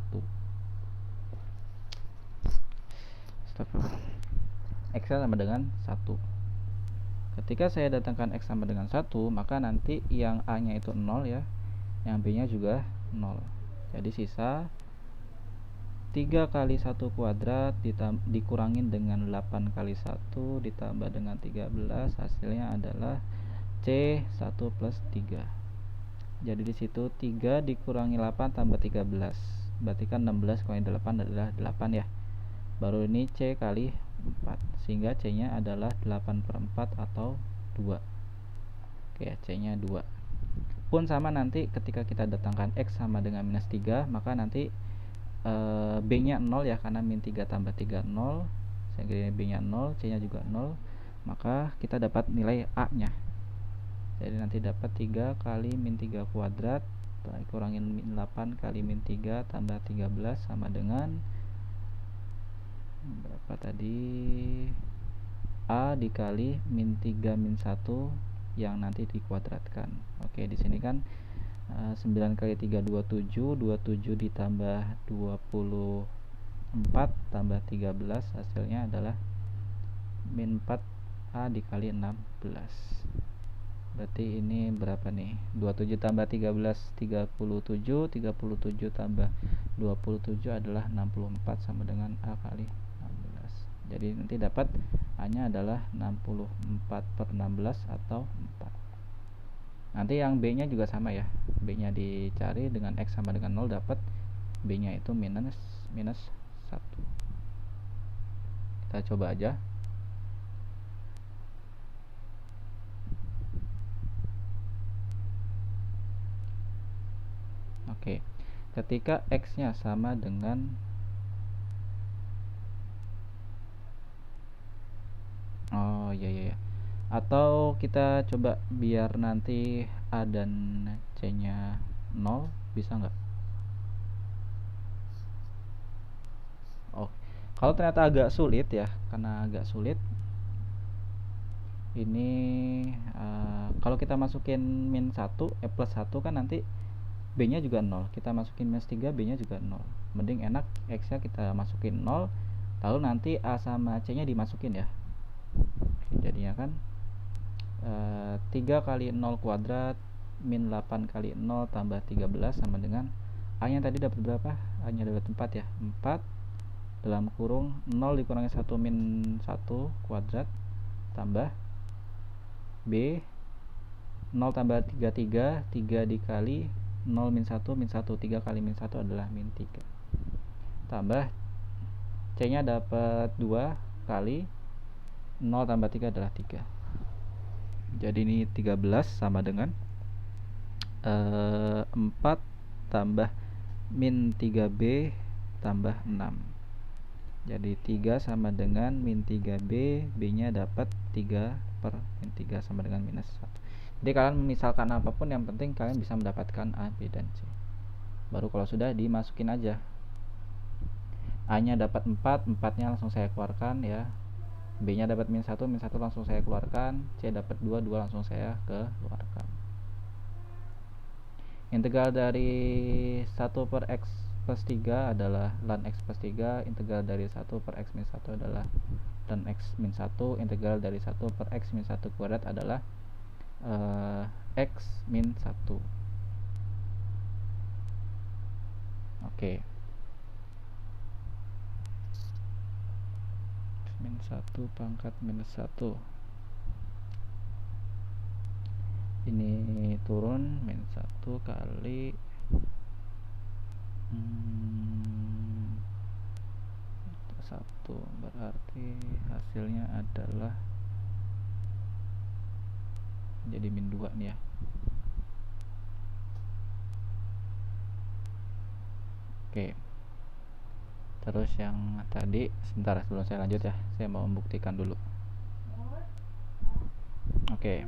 X nya sama dengan 1. Ketika saya datangkan x sama dengan 1, maka nanti yang A nya itu 0 ya, yang B nya juga 0. Jadi sisa 3 kali 1 kuadrat dikurangin dengan 8 kali 1 ditambah dengan 13, hasilnya adalah C1 plus 3. Jadi di situ 3 dikurangi 8 tambah 13, berarti kan 16 kurangi 8 adalah 8 ya. Baru ini C kali 4, sehingga C nya adalah 8 per 4 atau 2. Oke, C nya 2. Pun sama nanti ketika kita datangkan X sama dengan minus 3, maka nanti B nya 0 ya, karena min 3 tambah 3 0, sehingga B nya 0, C nya juga 0, maka kita dapat nilai A nya. Jadi nanti dapat 3 kali min 3 kuadrat kurangin min 8 kali min 3 tambah 13 sama dengan berapa tadi, A dikali min 3 min 1 yang nanti dikuadratkan. Oke, di sini kan 9 kali 3 27, 27 ditambah 24 tambah 13, hasilnya adalah min 4 A dikali 16. Berarti ini berapa nih? 27 tambah 13 37, 37 tambah 27 adalah 64 sama dengan A kali 16. Jadi nanti dapat A nya adalah 64/16 atau 4. Nanti yang B nya juga sama ya, B nya dicari dengan X sama dengan 0, dapat B nya itu minus 1. Kita coba aja. Oke, ketika X nya sama dengan iya. Atau kita coba biar nanti A dan C nya 0, bisa nggak? Oh, kalau ternyata agak sulit ya, karena agak sulit ini, kalau kita masukin min 1 plus 1 kan nanti B nya juga 0, kita masukin minus 3 B nya juga 0. Mending enak X nya kita masukin 0, lalu nanti A sama C nya dimasukin ya. Oke, jadinya kan 3 kali 0 kuadrat min 8 kali 0 tambah 13 sama dengan A nya tadi dapat berapa? A nya dapat 4 ya, 4 dalam kurung 0 dikurangi 1 min 1 kuadrat tambah B 0 tambah 3 dikali 0 min 1 min 1, 3 kali min 1 adalah min 3 tambah C nya dapat 2 kali 0 tambah 3 adalah 3. Jadi ini 13 sama dengan 4 tambah min 3B tambah 6. Jadi 3 sama dengan min 3B, B nya dapat 3 per min 3 sama dengan minus 1. Jadi kalian memisalkan apapun, yang penting kalian bisa mendapatkan A, B, dan C. Baru kalau sudah dimasukin aja. A nya dapat 4, 4 nya langsung saya keluarkan ya. B nya dapat min 1, min 1 langsung saya keluarkan. C dapat 2, 2 langsung saya keluarkan. Integral dari 1 per X plus 3 adalah ln X plus 3. Integral dari 1 per X min 1 adalah ln X min 1. Integral dari 1 per X min 1 kuadrat adalah X min 1. Oke. Min 1 pangkat minus 1. Ini turun min 1 kali 1, berarti hasilnya adalah jadi min 2 nih ya. Oke. Terus yang tadi, sebentar sebelum saya lanjut ya, saya mau membuktikan dulu. Oke.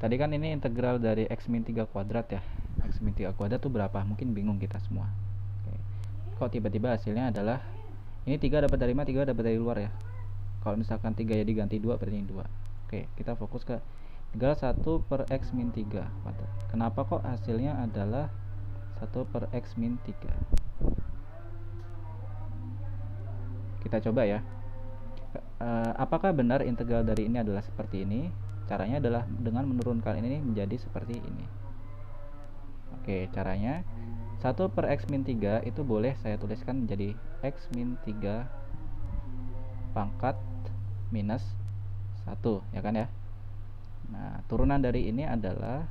Tadi kan ini integral dari X min 3 kuadrat ya. X min 3 kuadrat itu berapa? Mungkin bingung kita semua. Oke. Kok tiba-tiba hasilnya adalah ini 3 dapat dari mana? 3 dapat dari luar ya. Kalau misalkan 3 ya diganti 2, berarti ini 2. Oke, kita fokus ke integral 1 per X min 3 kuadrat. Kenapa kok hasilnya adalah 1 per X min 3? Kita coba ya. Apakah benar integral dari ini adalah seperti ini? Caranya adalah dengan menurunkan ini menjadi seperti ini. Oke, caranya 1 per X min 3 itu boleh saya tuliskan menjadi X min 3 pangkat minus 1, ya kan ya. Nah, turunan dari ini adalah,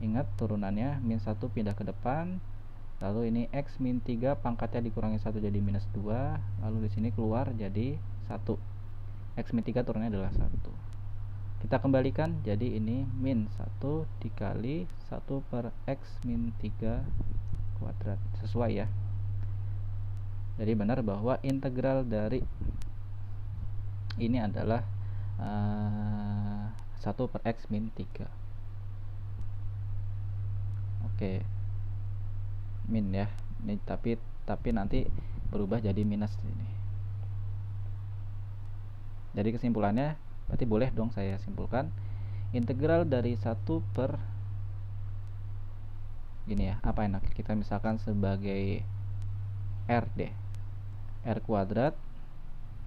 ingat turunannya min 1 pindah ke depan, lalu ini X min 3 pangkatnya dikurangi 1 jadi minus 2, lalu di sini keluar jadi 1. X min 3 turunnya adalah 1. Kita kembalikan, jadi ini min 1 dikali 1 per X min 3 kuadrat. Sesuai ya. Jadi benar bahwa integral dari ini adalah 1 per X min 3. Oke, min ya. Ini tapi nanti berubah jadi minus ini. Jadi kesimpulannya berarti boleh dong saya simpulkan integral dari 1 per gini ya, apa enak kita misalkan sebagai r deh, r kuadrat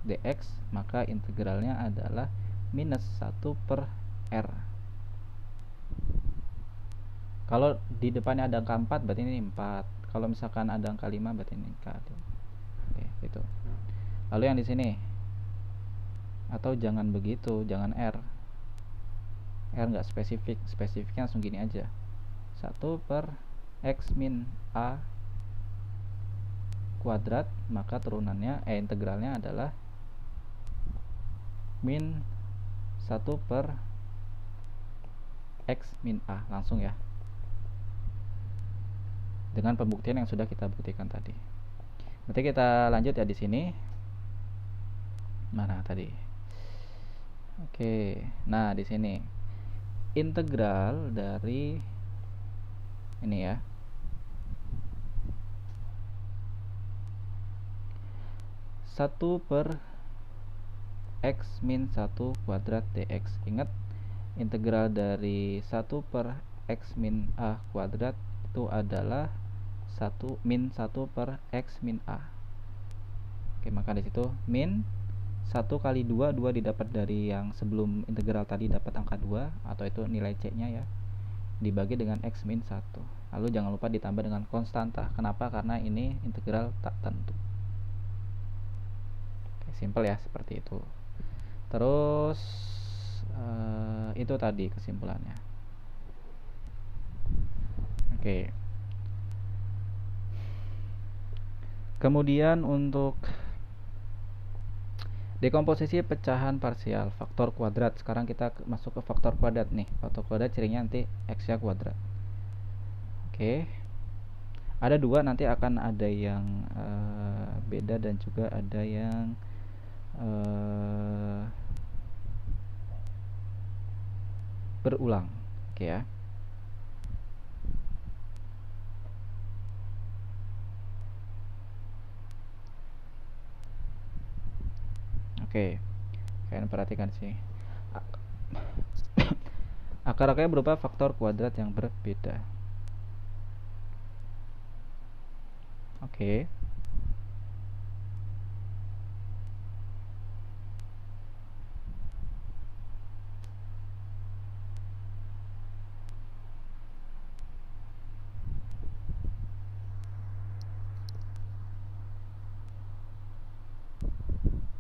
dx, maka integralnya adalah minus 1 per r. Kalau di depannya ada angka 4 berarti ini 4. Kalau misalkan ada angka 5 berarti ini angka 5. Oke, gitu. Lalu yang di sini, atau jangan begitu, jangan r nggak spesifik, spesifiknya langsung gini aja, 1 per x min a kuadrat, maka turunannya integralnya adalah min 1 per x min a, langsung ya, dengan pembuktian yang sudah kita buktikan tadi. Berarti kita lanjut ya di sini. Mana tadi? Oke. Nah, di sini integral dari ini ya. 1 per x min 1 kuadrat dx. Ingat, integral dari 1 per x min a kuadrat itu adalah 1 min 1 per x min a. Oke, maka di situ min 1 kali 2 didapat dari yang sebelum integral tadi, dapat angka 2 atau itu nilai c nya ya, dibagi dengan x min 1. Lalu jangan lupa ditambah dengan konstanta. Kenapa? Karena ini integral tak tentu. Oke, simpel ya, seperti itu. Terus itu tadi kesimpulannya. Oke. Kemudian untuk dekomposisi pecahan parsial faktor kuadrat. Sekarang kita masuk ke faktor kuadrat nih. Faktor kuadrat cirinya nanti x-nya kuadrat. Oke. Ada dua, nanti akan ada yang beda dan juga ada yang berulang. Oke ya. Oke, kalian perhatikan sih. Akar-akarnya berupa faktor kuadrat yang berbeda. Oke.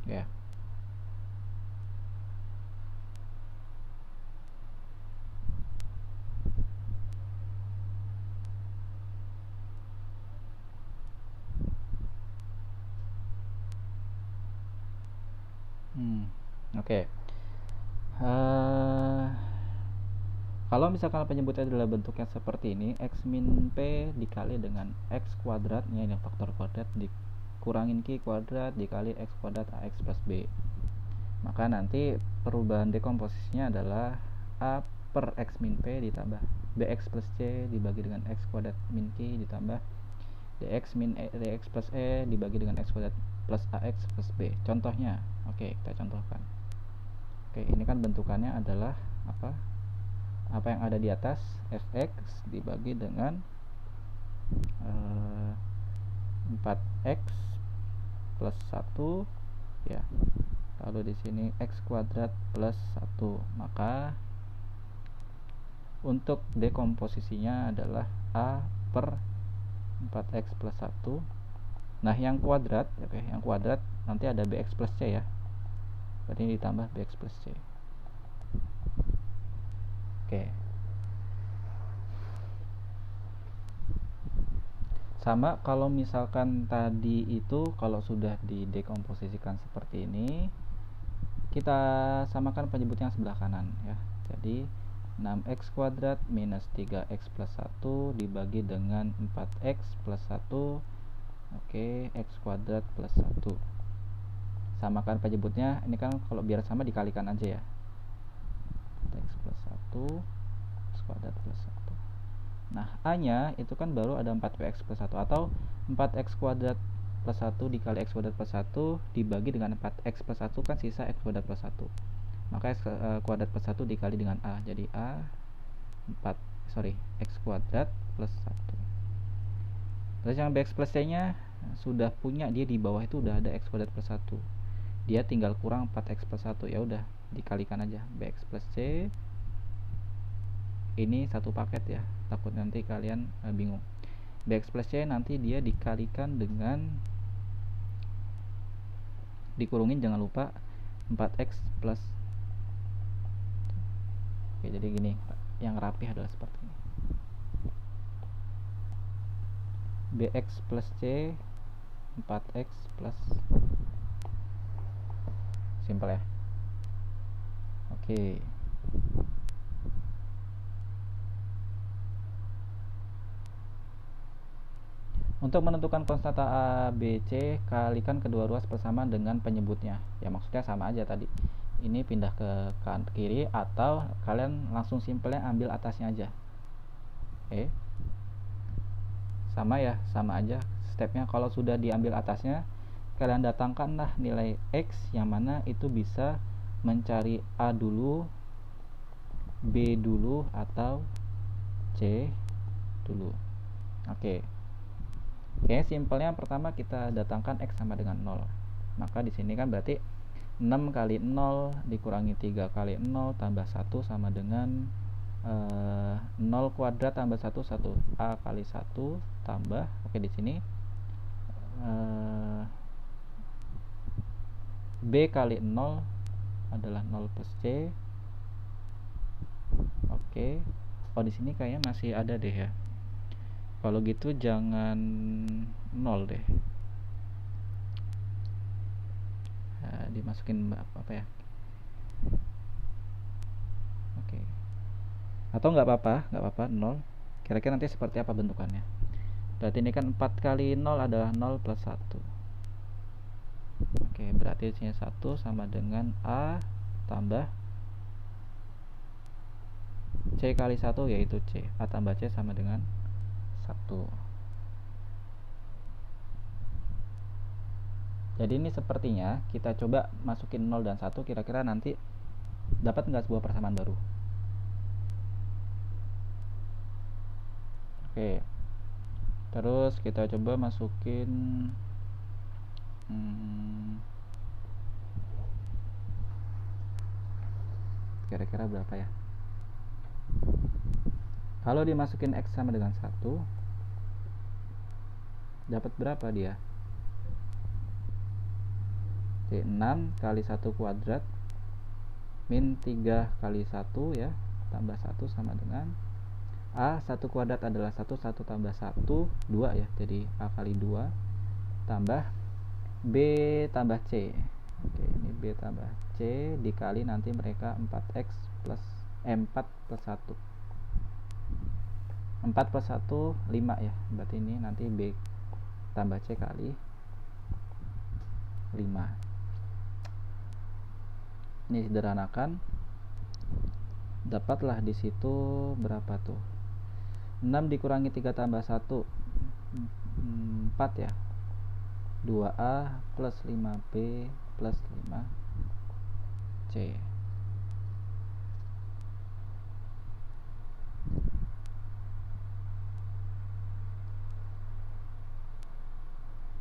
Ya. Oke. Kalau misalkan penyebutnya adalah bentuknya seperti ini, x min p dikali dengan x kuadratnya, ini faktor kuadrat, dikurangin q kuadrat dikali x kuadrat ax plus b. Maka nanti perubahan dekomposisinya adalah a per x min p ditambah bx plus c dibagi dengan x kuadrat min q ditambah dx min dx plus e dibagi dengan x kuadrat plus ax plus b. Contohnya, oke, kita contohkan. Oke, ini kan bentukannya adalah apa yang ada di atas, fx dibagi dengan 4x plus 1 ya. Lalu di sini x kuadrat plus 1. Maka untuk dekomposisinya adalah a per 4x plus 1. Nah, yang kuadrat, oke, yang kuadrat nanti ada bx plus c ya. Berarti ini ditambah bx plus c. Oke. Sama kalau misalkan tadi itu kalau sudah didekomposisikan seperti ini, kita samakan penyebutnya sebelah kanan ya. Jadi 6x kuadrat minus 3x plus 1 dibagi dengan 4x plus 1. Oke, x kuadrat plus 1. Samakan penyebutnya, ini kan kalau biar sama dikalikan aja ya. X plus 1 x kuadrat plus 1. Nah, a nya itu kan baru ada 4px plus 1 atau 4x kuadrat plus 1 dikali x kuadrat plus 1 dibagi dengan 4x plus 1 kan sisa x kuadrat plus 1, maka x kuadrat plus 1 dikali dengan a, jadi x kuadrat plus 1. Terus yang bx plus c nya sudah punya, dia di bawah itu udah ada x kuadrat plus 1, dia tinggal kurang 4x plus 1, ya udah dikalikan aja bx plus c. Ini satu paket ya, takut nanti kalian bingung. Bx plus c nanti dia dikalikan dengan, dikurungin jangan lupa 4x plus. Oke, jadi gini, yang rapi adalah seperti ini. Bx plus c 4x plus, simpel ya. Oke, untuk menentukan konstanta A, B, C, kalikan kedua ruas persamaan dengan penyebutnya. Ya maksudnya sama aja tadi. Ini pindah ke kiri, atau kalian langsung simpelnya ambil atasnya aja. Sama ya, sama aja stepnya. Kalau sudah diambil atasnya, kalian datangkanlah nilai x yang mana itu bisa mencari A dulu, B dulu, atau C dulu. Oke, simpelnya pertama kita datangkan x sama dengan 0. Maka di sini kan berarti 6 kali 0 dikurangi 3 kali 0 tambah 1 sama dengan 0 kuadrat tambah 1, A kali 1 tambah, oke di sini B kali 0 adalah 0 plus C. Oke. Oh, di sini kayaknya masih ada deh ya. Kalau gitu jangan 0 deh. Dimasukin apa ya? Oke. Atau nggak apa-apa 0. Kira-kira nanti seperti apa bentukannya. Berarti ini kan 4 kali 0 adalah 0 plus 1. Oke, berarti sini 1 sama dengan A tambah C kali 1, yaitu C. A tambah C sama dengan 1. Jadi ini sepertinya kita coba masukin 0 dan 1, kira-kira nanti dapat nggak sebuah persamaan baru. Oke, terus kita coba masukin kira-kira berapa ya. Kalau dimasukin x sama dengan 1, dapat berapa dia? 6 kali 1 kuadrat min 3 kali 1 ya, tambah 1 sama dengan A 1 kuadrat adalah 1 tambah 1 2 ya, jadi A kali 2 tambah B tambah C. Oke, ini B tambah C dikali nanti mereka 4x plus 4 plus 1. 4 plus 1 5 ya, berarti ini nanti B tambah C kali 5. Ini sederhanakan, dapatlah di situ berapa tuh? 6 dikurangi 3 tambah 1 4 ya, 2A plus 5B plus 5C.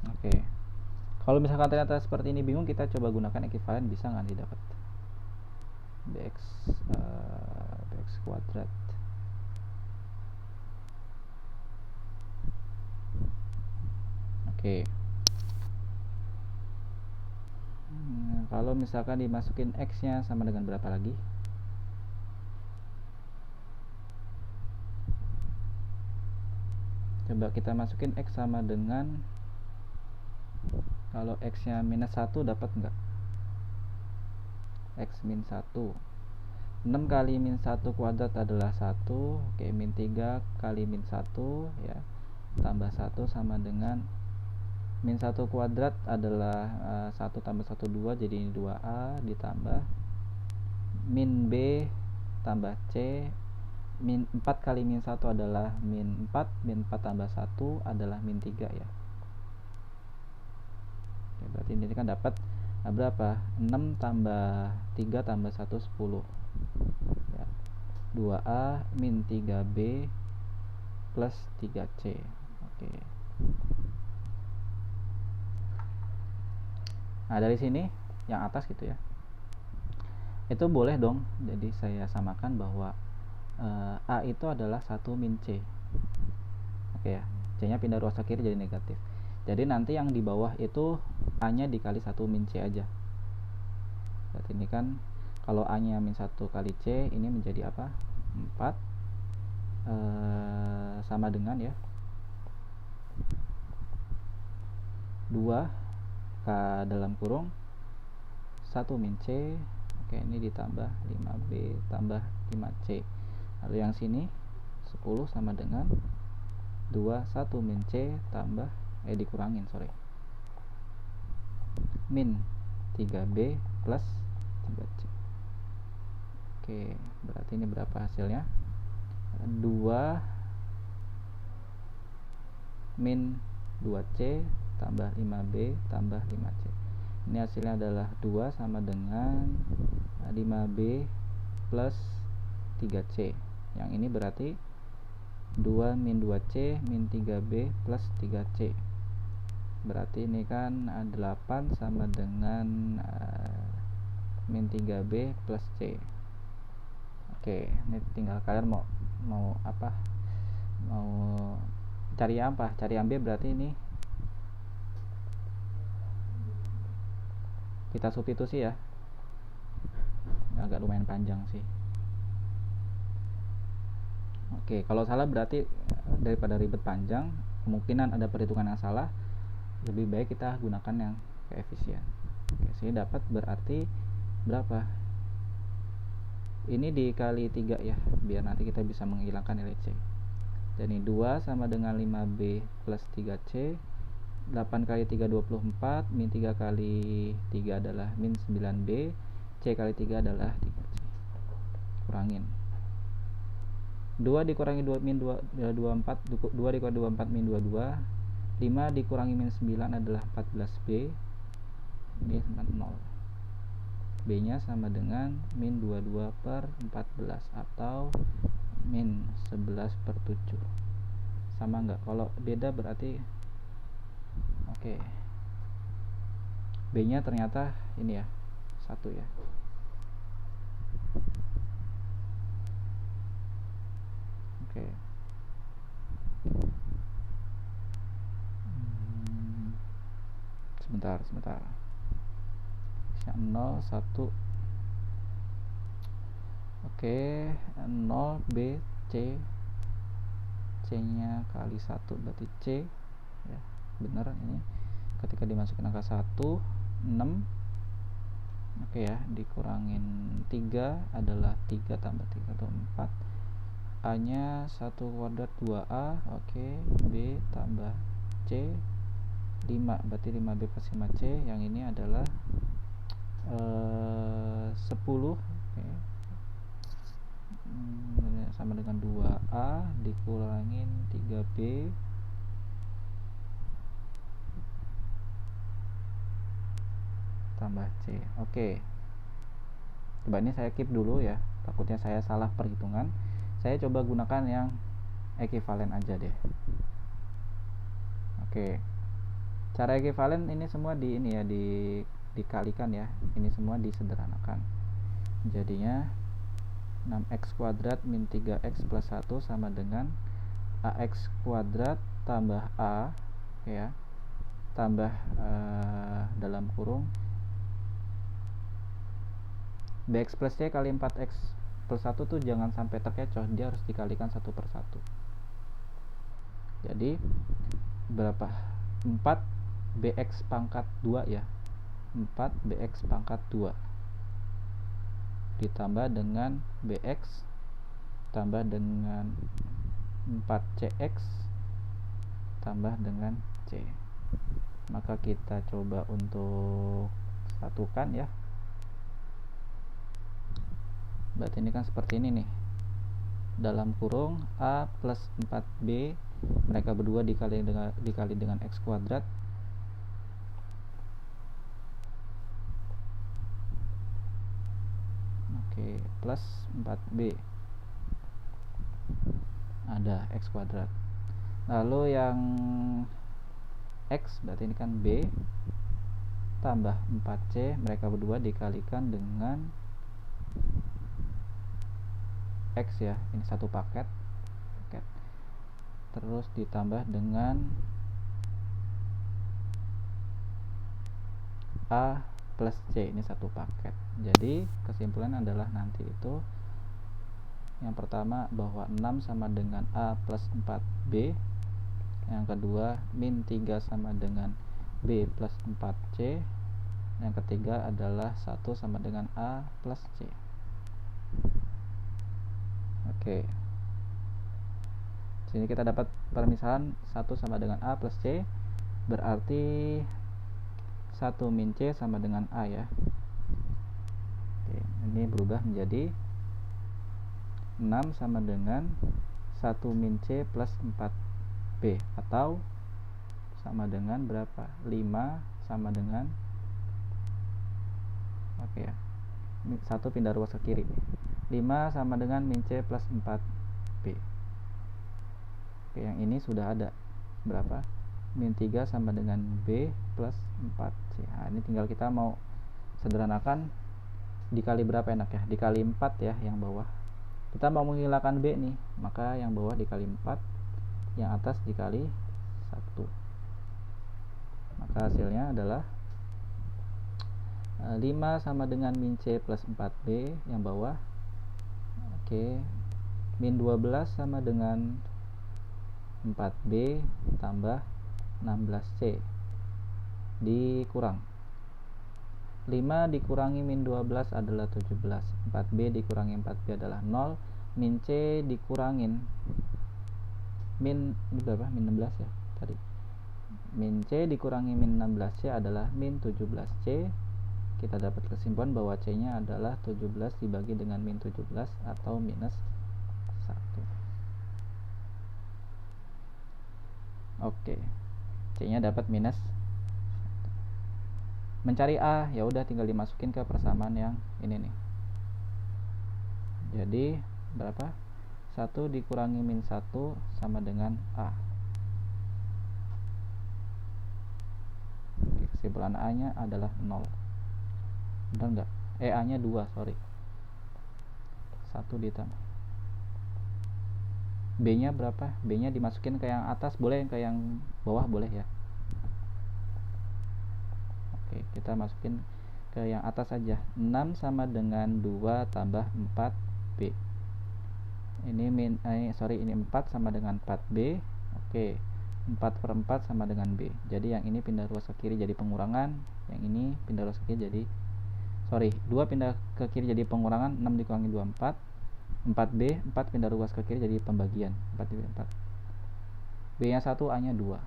Oke, kalau misalkan ternyata seperti ini bingung, kita coba gunakan ekivalen, bisa nggak nih dapat bx kuadrat. Oke. Kalau misalkan dimasukin x nya sama dengan berapa lagi? Coba kita masukin x sama dengan, kalau x nya minus 1 dapat nggak? X min 1, 6 kali min 1 kuadrat adalah 1. Oke, min 3 kali min 1 ya, tambah 1 sama dengan min 1 kuadrat adalah 1 tambah 1 2, jadi ini 2A ditambah min B tambah C, min 4 kali min 1 adalah min 4, min 4 tambah 1 adalah min 3 ya. Oke, berarti ini kan dapat berapa? 6 tambah 3 tambah 1 10 ya. 2A min 3B plus 3C. Oke. Nah, dari sini yang atas gitu ya, itu boleh dong, jadi saya samakan bahwa A itu adalah 1 min C. Oke ya, C nya pindah ruas kiri jadi negatif. Jadi nanti yang di bawah itu A nya dikali 1 min C aja. Berarti ini kan kalau A nya min 1 kali C, ini menjadi apa? 4 sama dengan ya 2 dalam kurung 1 min C. Oke, ini ditambah 5B tambah 5C. Lalu yang sini 10 sama dengan 2 1 min C tambah dikurangin min 3B plus 3C. Oke, berarti ini berapa hasilnya? 2 min 2C tambah 5B tambah 5C. Ini hasilnya adalah 2 sama dengan 5B plus 3C. Yang ini berarti 2 min 2C min 3B plus 3C. Berarti ini kan 8 sama dengan min 3B plus C. Oke, ini tinggal kalian mau apa? Mau cari apa? Cari yang B, berarti ini kita substitusi ya. Agak lumayan panjang sih. Oke, kalau salah berarti daripada ribet panjang, kemungkinan ada perhitungan yang salah, lebih baik kita gunakan yang koefisien. Oke, sini dapat berarti berapa? Ini dikali 3 ya, biar nanti kita bisa menghilangkan nilai C. Jadi 2 sama dengan 5B plus 3C. 8 kali 3 24, min 3 kali 3 adalah min 9B, C kali 3 adalah 3C. Kurangin 2 dikurangi 2 min 24, 2 dikurangi 24 min 22, 5 dikurangi min 9 adalah 14B. Ini 0. B nya sama dengan min 22 per 14 atau min 11 per 7. Sama enggak? Kalau beda berarti oke. B nya ternyata ini ya, 1 ya. Oke. Sebentar 0 1. Oke, 0 B C, C nya kali 1 berarti C ya, bener ini. Ketika dimasukin angka 1 6. Oke ya, dikurangin 3 adalah 3 tambah 3 atau 4. A nya 1 kuadrat 2A. Oke, B tambah C 5, berarti 5B plus 5C. Yang ini adalah 10. Oke. Sama dengan 2A dikurangin 3B tambah C. Oke. Coba ini saya keep dulu ya, takutnya saya salah perhitungan. Saya coba gunakan yang ekivalen aja deh. Oke. Cara ekivalen ini semua ini ya, dikalikan ya. Ini semua disederhanakan. Jadinya 6x kuadrat min 3x plus 1 sama dengan ax kuadrat tambah a ya, tambah dalam kurung bx plus c kali 4x plus 1 tuh jangan sampai terkecoh, dia harus dikalikan 1 per 1. Jadi berapa? 4bx pangkat 2 ya, 4bx pangkat 2 ditambah dengan bx tambah dengan 4cx tambah dengan c. Maka kita coba untuk satukan ya. Berarti ini kan seperti ini nih, dalam kurung a plus 4b, mereka berdua dikali dengan x kuadrat plus 4B. Ada X kuadrat. Lalu yang X berarti ini kan B tambah 4C, mereka berdua dikalikan dengan X ya, ini satu paket. Terus ditambah dengan A plus C, ini satu paket. Jadi kesimpulan adalah nanti itu yang pertama bahwa 6 sama dengan A plus 4B, yang kedua min 3 sama dengan B plus 4C, yang ketiga adalah 1 sama dengan A plus C. Oke, sini kita dapat permisalan 1 sama dengan A plus C, berarti 1 min C sama dengan A ya. Oke, ini berubah menjadi 6 sama dengan 1 min C plus 4B, atau sama dengan berapa? 5 sama dengan, oke ya, 1 pindah ruas ke kiri, 5 sama dengan min C plus 4B. Oke, yang ini sudah ada berapa? Min 3 sama dengan B plus 4C. Nah, ini tinggal kita mau sederhanakan dikali berapa enak ya? Dikali 4 ya yang bawah. Kita mau menghilangkan B nih, maka yang bawah dikali 4, yang atas dikali 1. Maka hasilnya adalah 5 sama dengan min C plus 4B yang bawah. Oke, min 12 sama dengan 4B tambah 16C dikurang 5 dikurangi min 12 adalah 17, 4B dikurangi 4B adalah 0, min C dikurangin min berapa? Min 16 ya tadi. Min C dikurangi min 16C adalah min 17C. Kita dapat kesimpulan bahwa C-nya adalah 17 dibagi dengan min 17 atau minus 1. Oke, C-nya dapat minus. Mencari A, ya udah tinggal dimasukin ke persamaan yang ini nih. Jadi berapa? 1 dikurangi min 1 sama dengan A. Oke, kesimpulan A-nya adalah 0. Benar enggak? A-nya 2, sorry. 1 ditambah. B-nya berapa? B-nya dimasukin ke yang atas boleh, ke yang bawah boleh ya. Oke, kita masukin ke yang atas saja. 6 sama dengan 2 tambah 4B. Ini ini 4 sama dengan 4B. Oke, 4/4 sama dengan B. Jadi yang ini pindah ruas ke kiri jadi pengurangan, yang ini pindah ruas ke kiri jadi 2 pindah ke kiri jadi pengurangan, 6 dikurangi 2 4. 4B, 4 pindah ruas ke kiri jadi pembagian, 4 dibagi 4. B-nya 1, A-nya 2.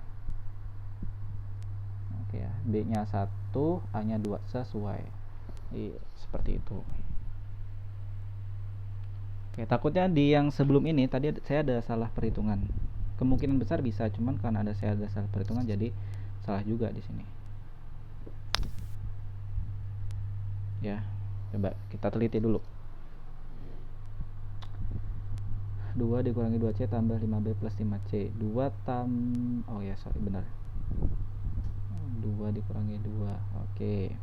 Oke ya, B-nya 1, A-nya 2, sesuai. Seperti itu. Oke, takutnya di yang sebelum ini tadi saya ada salah perhitungan. Kemungkinan besar bisa, cuman karena saya ada salah perhitungan jadi salah juga di sini. Ya, coba kita teliti dulu. 2 dikurangi 2C tambah 5B plus 5C. 2 benar. 2 dikurangi 2. Oke.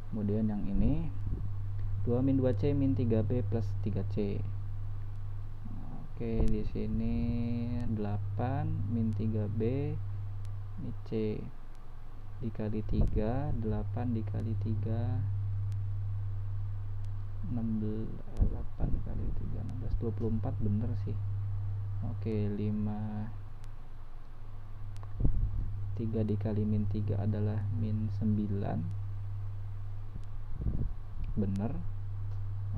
Kemudian yang ini 2 min 2C min 3B plus 3C. Oke, di sini 8 min 3B ini C dikali 3, 8 dikali 3 8 kali 3 16, 24 bener sih. Oke, 3 dikali min 3 adalah min 9, bener.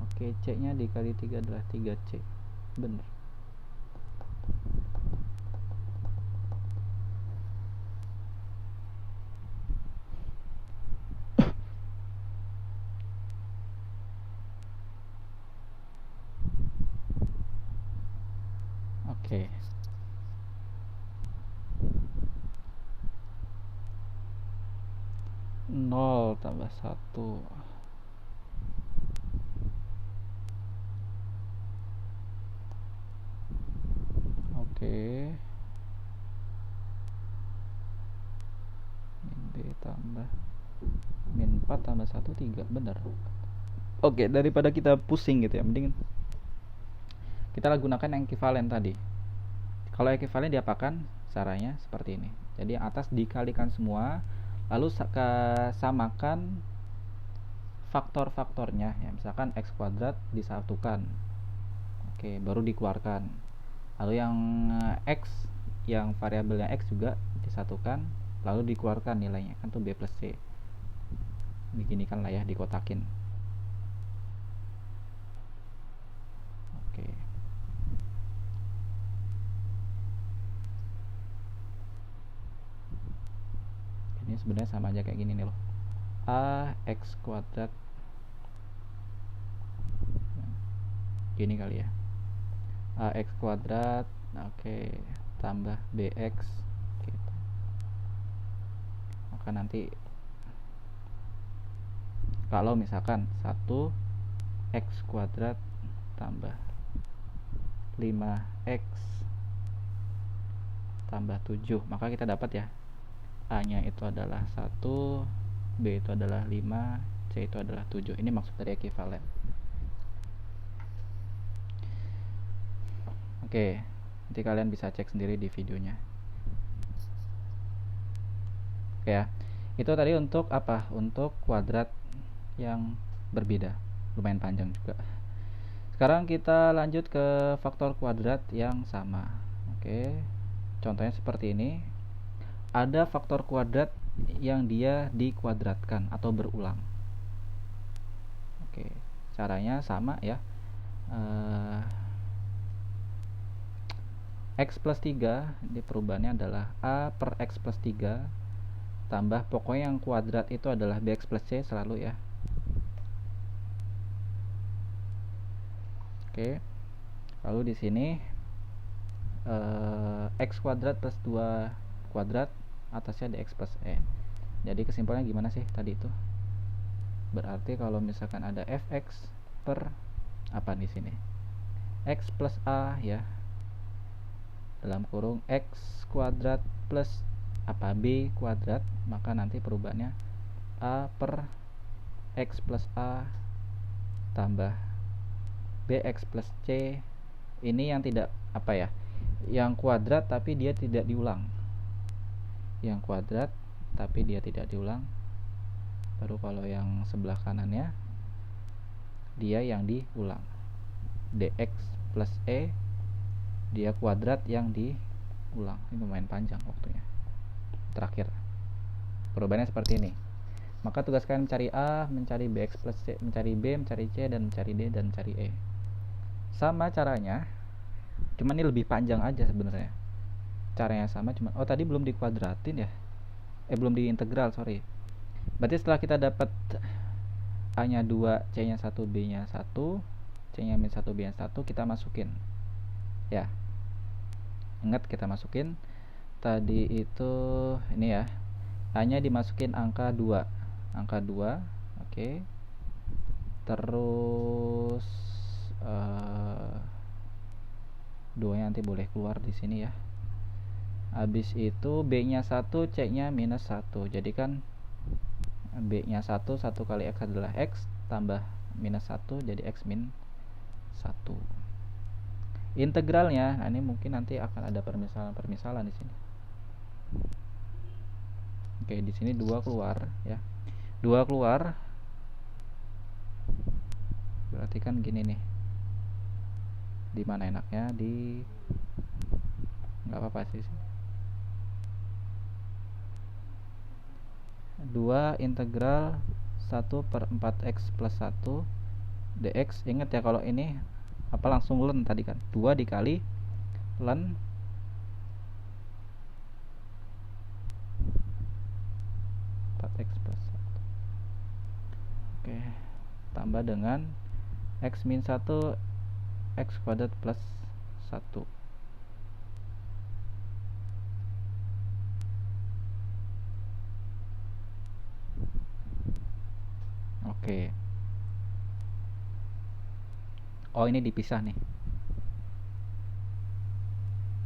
Oke, C nya dikali 3 adalah 3C, bener. Oke. Nol tambah 1. min B tambah min 4 tambah 1 3, benar. Oke, daripada kita pusing gitu ya, mending kita gunakan yang ekivalen tadi. Kalau ekivalen diapakan? Caranya seperti ini. Jadi yang atas dikalikan semua, lalu samakan faktor-faktornya ya. Misalkan x kuadrat disatukan. Oke, baru dikeluarkan. Lalu yang x, yang variabelnya x juga disatukan, lalu dikeluarkan nilainya, kan tuh b plus c. Begini kan lah ya, dikotakin. Oke. Ini sebenarnya sama aja kayak gini nih loh. A x kuadrat gini kali ya, ax kuadrat, oke, tambah bx gitu. Maka nanti kalau misalkan 1 x kuadrat tambah 5x tambah 7, maka kita dapat ya, a nya itu adalah 1, b itu adalah 5, c itu adalah 7. Ini maksud dari ekivalen. Oke, nanti kalian bisa cek sendiri di videonya. Oke ya, itu tadi untuk apa? Untuk kuadrat yang berbeda, lumayan panjang juga. Sekarang kita lanjut ke faktor kuadrat yang sama. Oke, contohnya seperti ini. Ada faktor kuadrat yang dia dikuadratkan atau berulang. Oke, caranya sama ya. X plus 3, ini perubahannya adalah A per X plus 3 tambah, pokoknya yang kuadrat itu adalah BX plus C selalu ya. Oke, lalu di sini X kuadrat plus 2 kuadrat, atasnya dx plus E. Jadi kesimpulannya gimana sih tadi itu? Berarti kalau misalkan ada fx per apa di sini? X plus A ya, dalam kurung x kuadrat plus apa b kuadrat, maka nanti perubahannya a per x plus a tambah bx plus c. Ini yang tidak apa ya, yang kuadrat tapi dia tidak diulang, yang kuadrat tapi dia tidak diulang. Baru kalau yang sebelah kanannya dia yang diulang, dx plus e, dia kuadrat yang diulang. Ini lumayan panjang waktunya. Terakhir perubahannya seperti ini. Maka tugas kalian mencari a, mencari bx plus c, mencari b, mencari c, dan mencari d, dan mencari e. Sama caranya, cuman ini lebih panjang aja sebenarnya. Caranya sama, cuman tadi belum dikuadratin ya, belum diintegral, sorry. Berarti setelah kita dapat a nya 2, c nya 1, b nya 1, c nya min 1, b nya 1, kita masukin ya. Ingat, kita masukin tadi itu ini ya, a nya dimasukin angka 2, angka 2. Oke. Terus 2 nya nanti boleh keluar di sini ya. Habis itu b nya 1, c nya minus 1. Jadi kan b nya 1 kali x adalah x tambah minus 1, jadi x min 1. Integralnya, nah ini mungkin nanti akan ada permisalan di sini. Oke, di sini 2 keluar ya. 2 keluar. Berarti kan gini nih. Di mana enaknya? Di nggak apa-apa sih. 2 integral 1 per 4x plus 1 dx. Ingat ya, kalau ini apa langsung ln tadi kan, 2 dikali ln 4x plus 1. Oke, tambah dengan x min 1 x kuadrat plus 1. Oke. Oh, ini dipisah nih.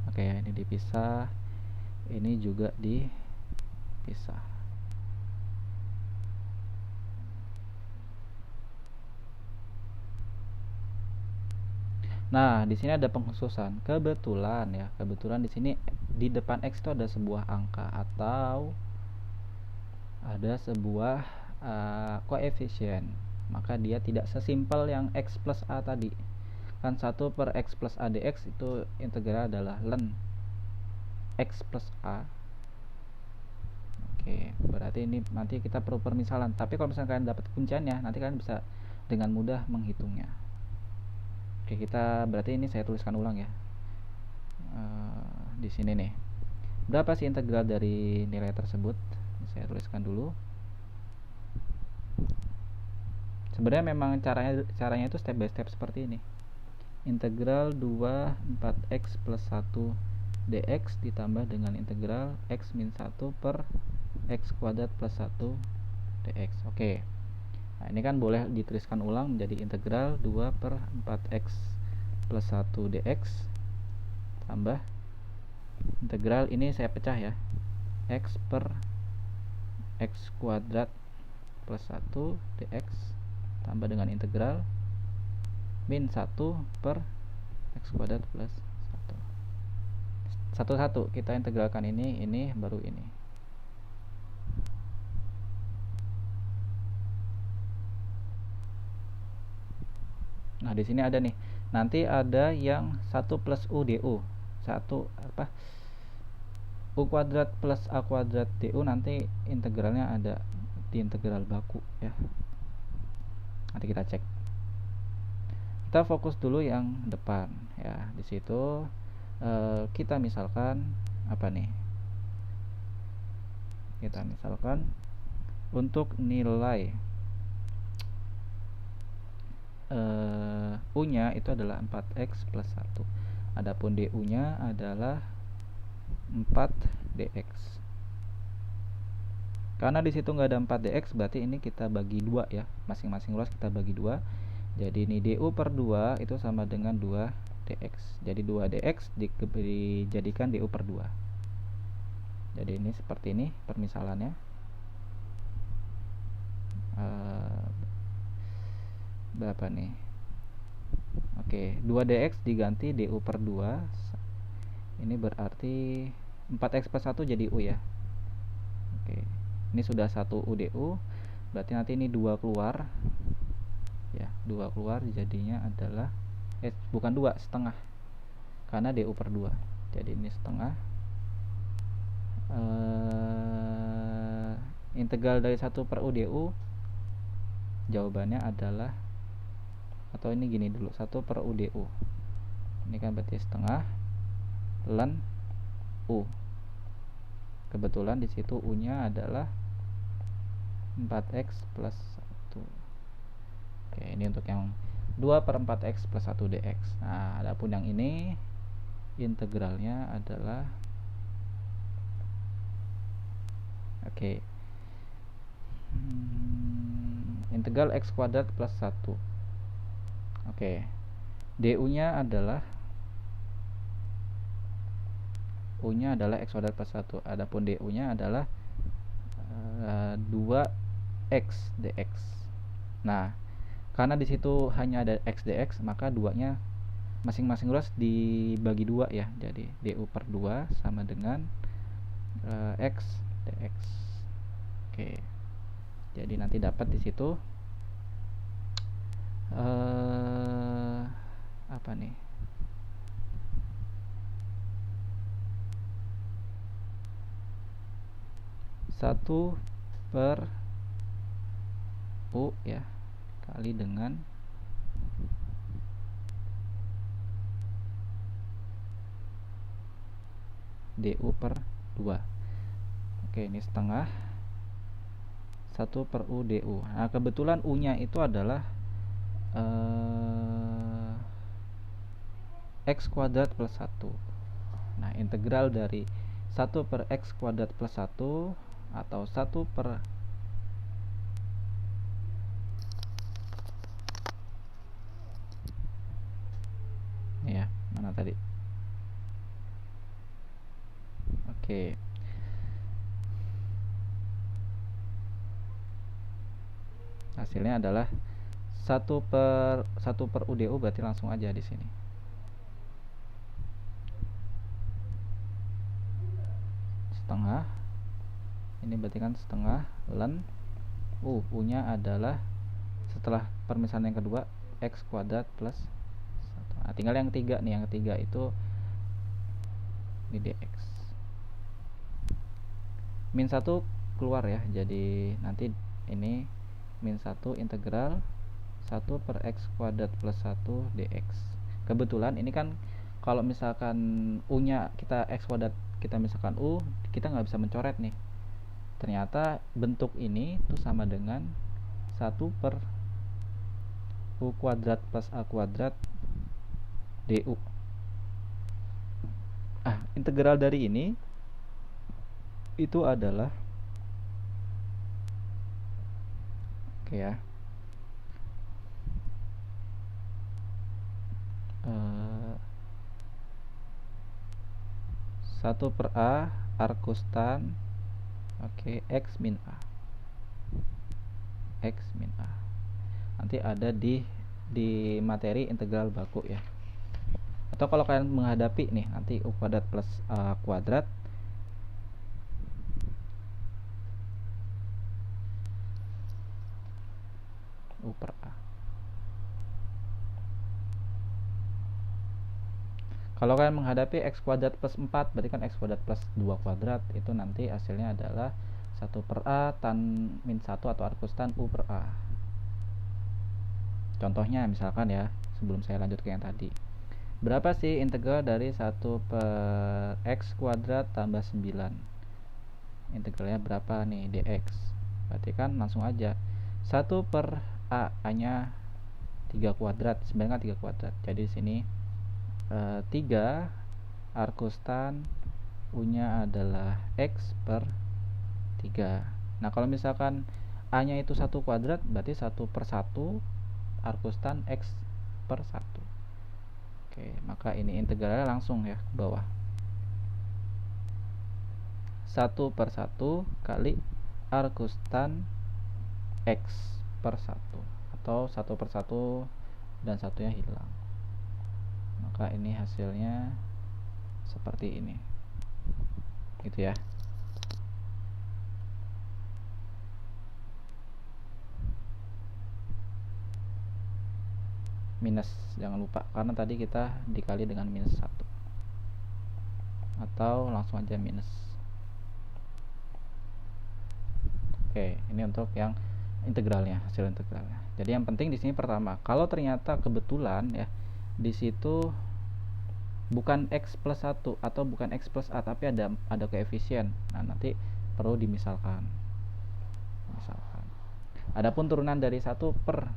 Oke, ini dipisah, ini juga dipisah. Nah, di sini ada pengkhususan. Kebetulan di sini di depan X itu ada sebuah angka atau ada sebuah koefisien. Maka dia tidak sesimpel yang X plus A tadi. Kan 1 per X plus A dx itu integral adalah ln X plus A. Oke, berarti ini nanti kita perlu permisalan. Tapi kalau misalnya kalian dapat kunciannya, nanti kalian bisa dengan mudah menghitungnya. Oke, kita berarti ini saya tuliskan ulang ya. Di sini nih. Berapa sih integral dari nilai tersebut? Saya tuliskan dulu. Sebenarnya memang caranya itu step by step seperti ini. Integral 2 4x plus 1 dx ditambah dengan integral x min 1 per x kuadrat plus 1 dx. Oke. Nah, ini kan boleh dituliskan ulang menjadi integral 2 per 4x plus 1 dx tambah integral ini saya pecah ya, x per x kuadrat plus 1 dx tambah dengan integral min 1 per x kuadrat plus 1. Satu-satu kita integralkan ini baru ini. Nah, di sini ada nih. Nanti ada yang 1 plus u du. 1 apa? U kuadrat plus a kuadrat du, nanti integralnya ada di integral baku ya. Nanti kita cek. Kita fokus dulu yang depan ya. Di situ kita misalkan apa nih? Kita misalkan untuk nilai U-nya itu adalah 4x plus 1. Adapun du-nya adalah 4dx. Karena di situ nggak ada 4dx, berarti ini kita bagi 2 ya. Masing-masing ruas kita bagi 2. Jadi ini du per 2 itu sama dengan 2dx. Jadi 2dx dijadikan du per 2. Jadi ini seperti ini permisalannya. Berapa nih? Oke, 2dx diganti du per 2. Ini berarti 4x plus 1 jadi u ya. Oke, ini sudah 1 u du. Berarti nanti ini 2 keluar ya, 2 keluar jadinya adalah bukan 2, setengah, karena du per 2. Jadi ini setengah. Integral dari 1 per u du jawabannya adalah, atau ini gini dulu, 1 per u du ini kan berarti setengah ln u. Kebetulan di situ u nya adalah 4x plus 1. Oke, ini untuk yang 2 per 4x plus 1 dx. Nah, adapun yang ini integralnya adalah integral x kuadrat plus 1. Oke, du nya adalah u nya adalah x kuadrat plus 1. Adapun du nya adalah 2x dx. Nah, karena di situ hanya ada x dx, maka 2-nya masing-masing ruas dibagi 2 ya. Jadi du per 2 sama dengan x dx. Oke. Jadi nanti dapat di situ apa nih? Satu per u ya kali dengan du per 2. Oke, ini setengah 1 per u du. Nah, kebetulan u nya itu adalah x kuadrat plus 1. Nah, integral dari 1 per x kuadrat plus 1 atau 1 per ya, mana tadi? Oke. Hasilnya adalah 1/1 UDU, berarti langsung aja di sini. Setengah. Ini berarti kan setengah ln U-nya adalah setelah permisalan yang kedua x kuadrat plus 1. Nah, tinggal yang ketiga nih, yang ketiga itu ini dx. Min 1 keluar ya, jadi nanti ini min 1 integral 1/x kuadrat plus 1 dx. Kebetulan ini kan kalau misalkan u-nya kita x kuadrat, kita misalkan u, kita nggak bisa mencoret nih. Ternyata bentuk ini tuh sama dengan 1/u kuadrat plus a kuadrat du. Integral dari ini itu adalah, oke ya, 1/a arcus tan, oke, x min a. X min a nanti ada di materi integral baku ya. Atau kalau kalian menghadapi nih nanti u kuadrat plus a kuadrat, u per a. Kalau kalian menghadapi x kuadrat plus 4, berarti kan x kuadrat plus 2 kuadrat, itu nanti hasilnya adalah 1/a tan min 1 atau arcus tan u per a. Contohnya misalkan ya, sebelum saya lanjut ke yang tadi, berapa sih integral dari 1/x kuadrat tambah 9? Integralnya berapa nih, dx. Berarti kan langsung aja 1/a nya 3 kuadrat, sebenarnya 3 kuadrat. Jadi di sini 3 arcus tan u-nya adalah x per 3. Nah, kalau misalkan a nya itu 1 kuadrat, berarti 1/1 arcus tan x per 1. Oke, maka ini integralnya langsung ya ke bawah. 1/1 kali arcus tan x per 1, atau 1/1 dan satunya hilang. Maka ini hasilnya seperti ini, gitu ya. Minus, jangan lupa, karena tadi kita dikali dengan minus 1, atau langsung aja minus. Oke, ini untuk yang integralnya, hasil integralnya. Jadi yang penting di sini pertama, kalau ternyata kebetulan ya di situ bukan x plus 1 atau bukan x plus a, tapi ada koefisien, nah nanti perlu dimisalkan. Adapun turunan dari 1 per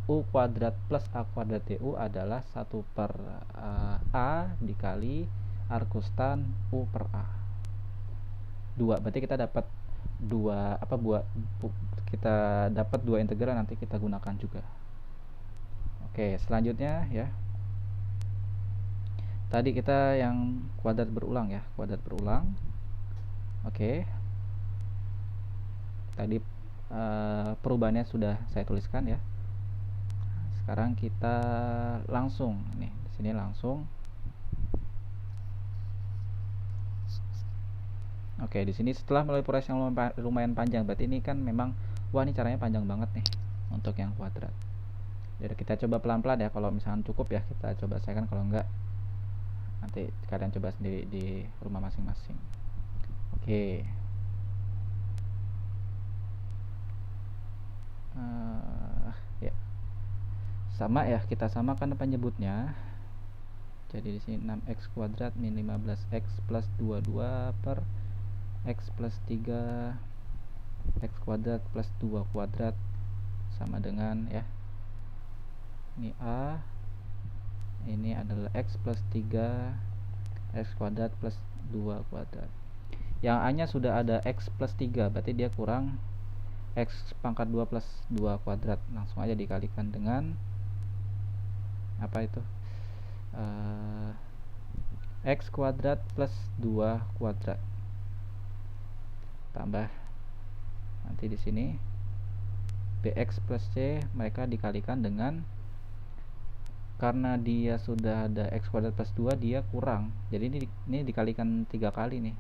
u kuadrat plus a kuadrat du adalah 1/a dikali arcus tan u per a 2. Berarti kita dapat kita dapat 2 integral, nanti kita gunakan juga. Oke, selanjutnya ya, tadi kita yang kuadrat berulang ya, kuadrat berulang. Oke, tadi perubahannya sudah saya tuliskan ya. Sekarang kita langsung nih, di sini langsung. Oke, di sini setelah melalui proses yang lumayan panjang, berarti ini kan memang, wah ini caranya panjang banget nih untuk yang kuadrat. Jadi kita coba pelan-pelan ya, kalau misalkan cukup ya kita coba selesaikan, kalau enggak nanti kalian coba sendiri di rumah masing-masing. Oke. Ya. Sama ya, kita samakan penyebutnya. Jadi di sini 6x kuadrat min 15x plus 22 per x plus 3 x kuadrat plus 2 kuadrat sama dengan ya, ini a, ini adalah x plus 3 x kuadrat plus 2 kuadrat. Yang a nya sudah ada x plus 3, berarti dia kurang x pangkat 2 plus 2 kuadrat. Langsung aja dikalikan dengan apa itu, X kuadrat plus 2 kuadrat tambah nanti di sini bx plus c, mereka dikalikan dengan, karena dia sudah ada x kuadrat plus 2 dia kurang, jadi ini dikalikan 3 kali nih,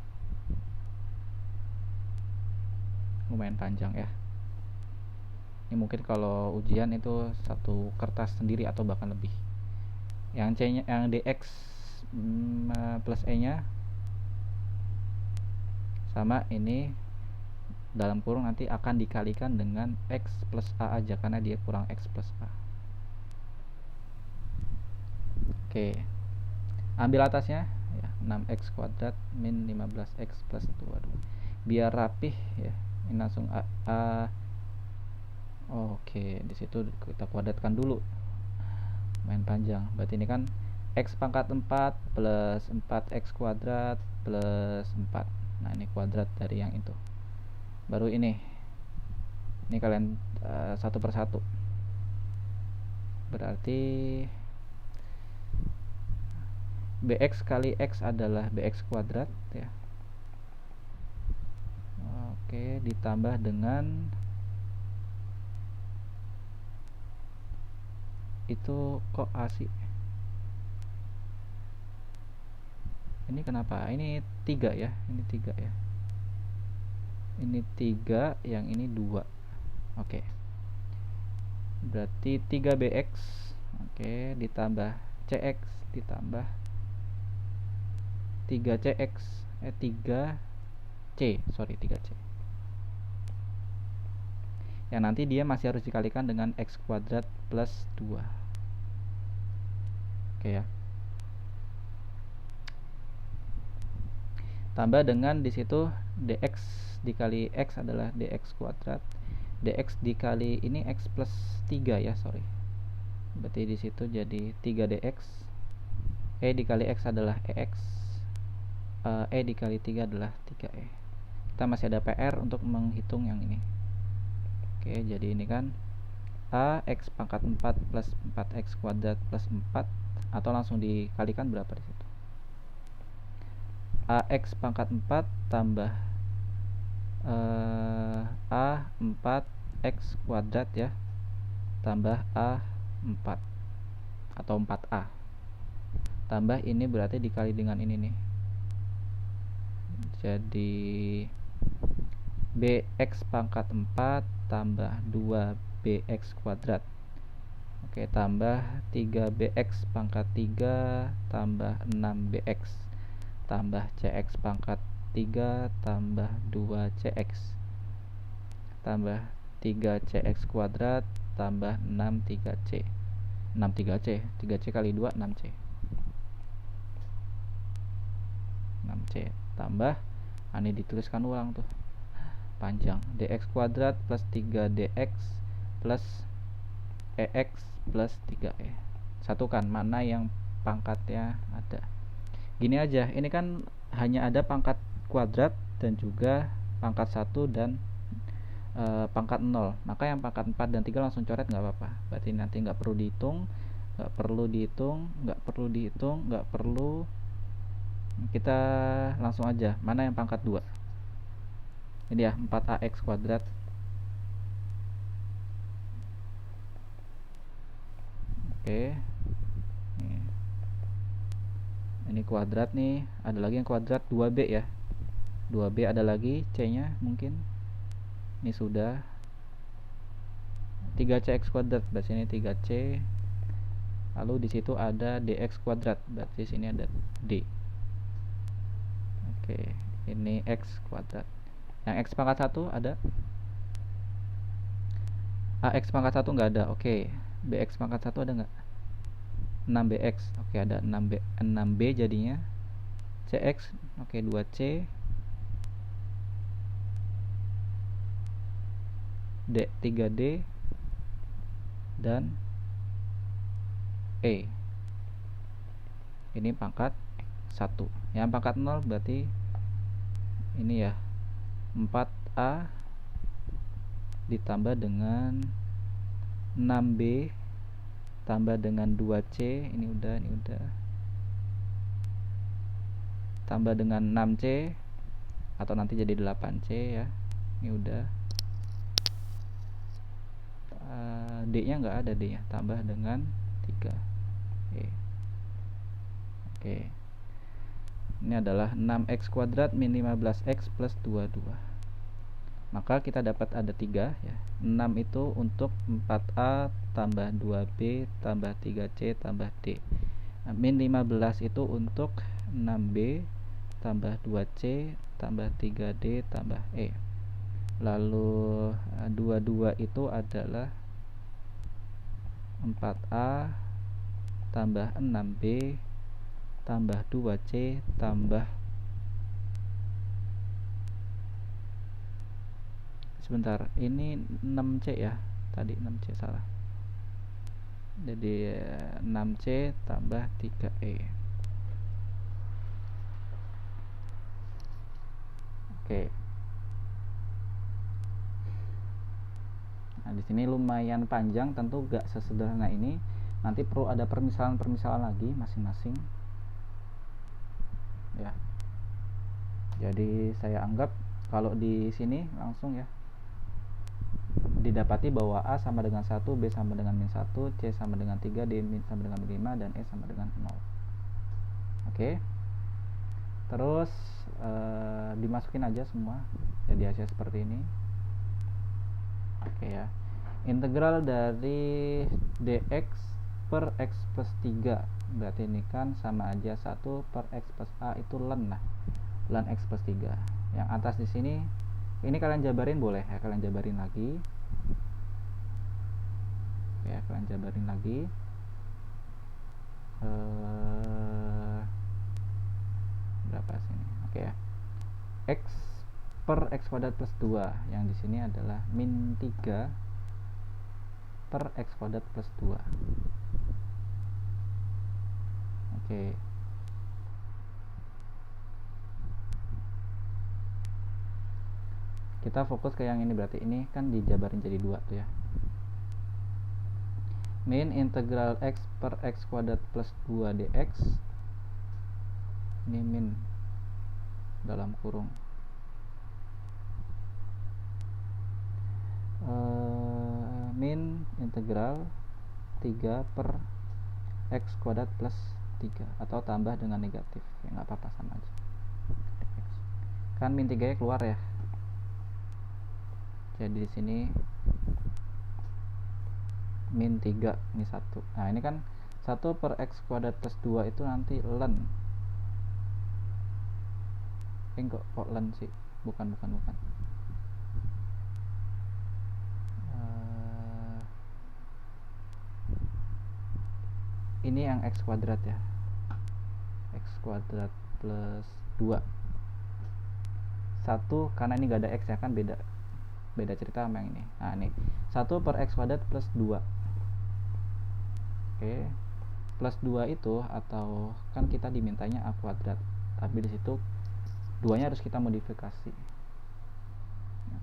lumayan panjang ya. Ini mungkin kalau ujian itu satu kertas sendiri atau bahkan lebih. Yang c nya, yang dx plus e nya sama ini dalam kurung nanti akan dikalikan dengan x plus a aja karena dia kurang x plus a. Oke, ambil atasnya ya, 6x kuadrat min 15x plus 22 biar rapih ya. Ini langsung a. Oke, di situ kita kuadratkan dulu, main panjang. Berarti ini kan x pangkat 4 plus 4x kuadrat plus 4. Nah, ini kuadrat dari yang itu. Baru ini kalian satu persatu. Berarti bx kali x adalah bx kuadrat ya. Oke, ditambah dengan itu kok A sih? Ini kenapa? Ini 3 ya. Ini 3 ya. Ini 3, yang ini 2. Oke. Berarti 3bx. Oke, ditambah cx ditambah 3cx 3c, sorry 3c. Yang nanti dia masih harus dikalikan dengan x kuadrat plus 2. Oke ya. Tambah dengan di situ dx dikali x adalah dx kuadrat. Dx dikali ini x plus 3 ya, sorry. Berarti di situ jadi 3dx. E dikali x adalah ex. E dikali 3 adalah 3e. Kita masih ada PR untuk menghitung yang ini. Oke, jadi ini kan a x pangkat 4 plus 4x kuadrat plus 4, atau langsung dikalikan berapa di situ? Ax pangkat 4 tambah a 4x kuadrat ya, tambah a 4 atau 4a, tambah ini berarti dikali dengan ini nih, jadi bx pangkat 4 tambah 2bx kuadrat. Oke, tambah 3bx pangkat 3 tambah 6bx tambah cx pangkat 3 tambah 2cx tambah 3cx kuadrat tambah 6 3c 3c kali 2 6c tambah ini dituliskan ulang tuh panjang, dx kuadrat plus 3dx plus ex plus 3e. Satukan mana yang pangkatnya ada. Gini aja, ini kan hanya ada pangkat kuadrat dan juga pangkat 1 dan pangkat 0. Maka yang pangkat 4 dan 3 langsung coret nggak apa-apa. Berarti nanti nggak perlu dihitung, nggak perlu. Kita langsung aja, mana yang pangkat 2. Ini ya, 4ax kuadrat. Oke. Ini kuadrat nih, ada lagi yang kuadrat 2b ya. 2b ada lagi, c nya mungkin. Ini sudah 3cx kuadrat, berarti ini 3c. Lalu di situ ada dx kuadrat, berarti sini ada d. Oke, ini x kuadrat. Yang x pangkat 1 ada? Ax pangkat 1 nggak ada. Oke, bx pangkat 1 ada nggak? 6bx. Oke, ada 6b jadinya. Cx, oke 2c. D 3d dan e. Ini pangkat 1. Yang pangkat 0 berarti ini ya, 4a ditambah dengan 6b tambah dengan 2c. Ini udah tambah dengan 6C atau nanti jadi 8C ya. Ini udah D nya nggak ada, D nya tambah dengan 3. Oke. Ini adalah 6x kuadrat min 15x plus 22. Maka kita dapat ada 3 ya. 6 itu untuk 4A tambah 2B tambah 3C tambah D. Min 15 itu untuk 6B tambah 2C tambah 3D tambah E. Lalu 22 itu adalah 4A tambah 6B tambah 2C tambah, sebentar, ini 6C ya, tadi 6C salah, jadi 6C tambah 3E. Oke. Nah, di sini lumayan panjang, tentu gak sesederhana ini. Nanti perlu ada permisalan-permisalan lagi masing-masing. Ya. Jadi saya anggap kalau di sini langsung ya didapati bahwa A sama dengan 1, B sama dengan min 1, C sama dengan 3, D sama dengan min 5, dan E sama dengan 0. Oke. Terus dimasukin aja semua jadi hasil seperti ini. Oke ya. Integral dari dx per x plus 3, berarti ini kan sama aja 1 per x plus a itu ln lah, ln x plus 3. Yang atas di sini ini kalian jabarin boleh ya, kalian jabarin lagi ya, kalian jabarin lagi. Berapa sini? Oke ya. X per x kuadrat plus 2, yang di sini adalah min 3 per x kuadrat plus 2. Oke. Kita fokus ke yang ini, berarti ini kan dijabarin jadi 2 tuh ya. Min integral x per x kuadrat plus 2 dx. Ini min dalam kurung min integral 3 per x kuadrat plus 3, atau tambah dengan negatif ya, nggak apa-apa, sama aja. Kan min 3 nya keluar ya, jadi di sini min 3 ini 1. Nah ini kan 1 per x kuadrat plus 2 itu nanti ln, kok ln sih, bukan ini yang x kuadrat ya, x kuadrat plus 2 1, karena ini gak ada x ya kan, beda cerita sama yang ini. Nah ini 1 per x kuadrat plus 2. Oke, plus 2 itu, atau kan kita dimintanya a kuadrat, tapi di situ 2 nya harus kita modifikasi.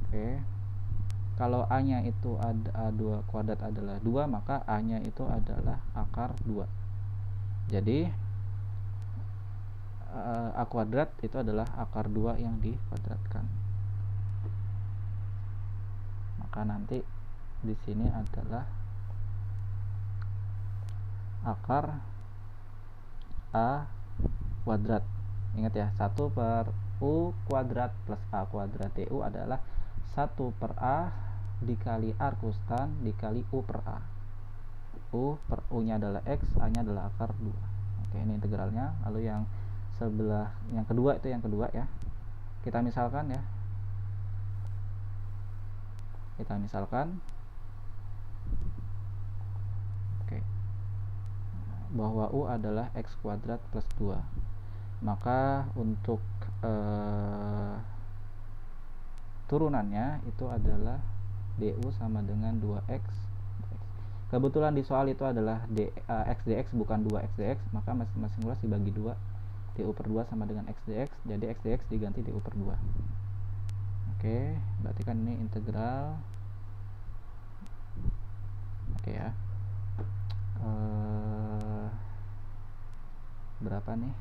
Oke, kalau a nya itu ada a2 kuadrat adalah 2, maka a nya itu adalah akar 2. Jadi a kuadrat itu adalah akar 2 yang dikuadratkan. Maka nanti di sini adalah akar a kuadrat. Ingat ya, 1 per u kuadrat plus a kuadrat du adalah 1 per a dikali arcus tan dikali u per a. U per u nya adalah x, a nya adalah akar 2. Oke, ini integralnya. Lalu yang sebelah yang kedua itu yang kedua ya, kita misalkan ya, oke, bahwa u adalah x kuadrat plus 2. Maka untuk turunannya itu adalah du sama dengan 2x. Kebetulan di soal itu adalah x dx bukan 2x dx, maka masing-masing ruas dibagi 2, du per 2 sama dengan x dx, jadi x dx diganti du per 2. Oke, berarti kan ini integral. Oke ya, berapa nih?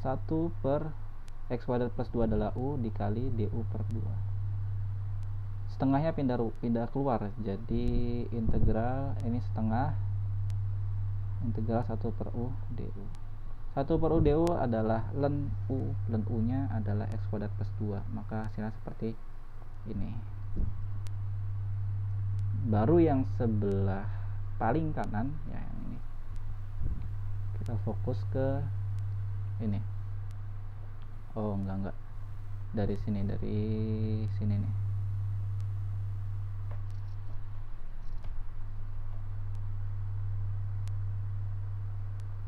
1 per x kuadrat plus 2 adalah U dikali du per 2. Setengahnya pindah keluar, jadi integral ini setengah integral 1 per U du. 1 per U du adalah ln U nya adalah x kuadrat plus 2, maka hasilnya seperti ini. Baru yang sebelah paling kanan ya, yang ini kita fokus ke ini. Oh enggak, dari sini nih.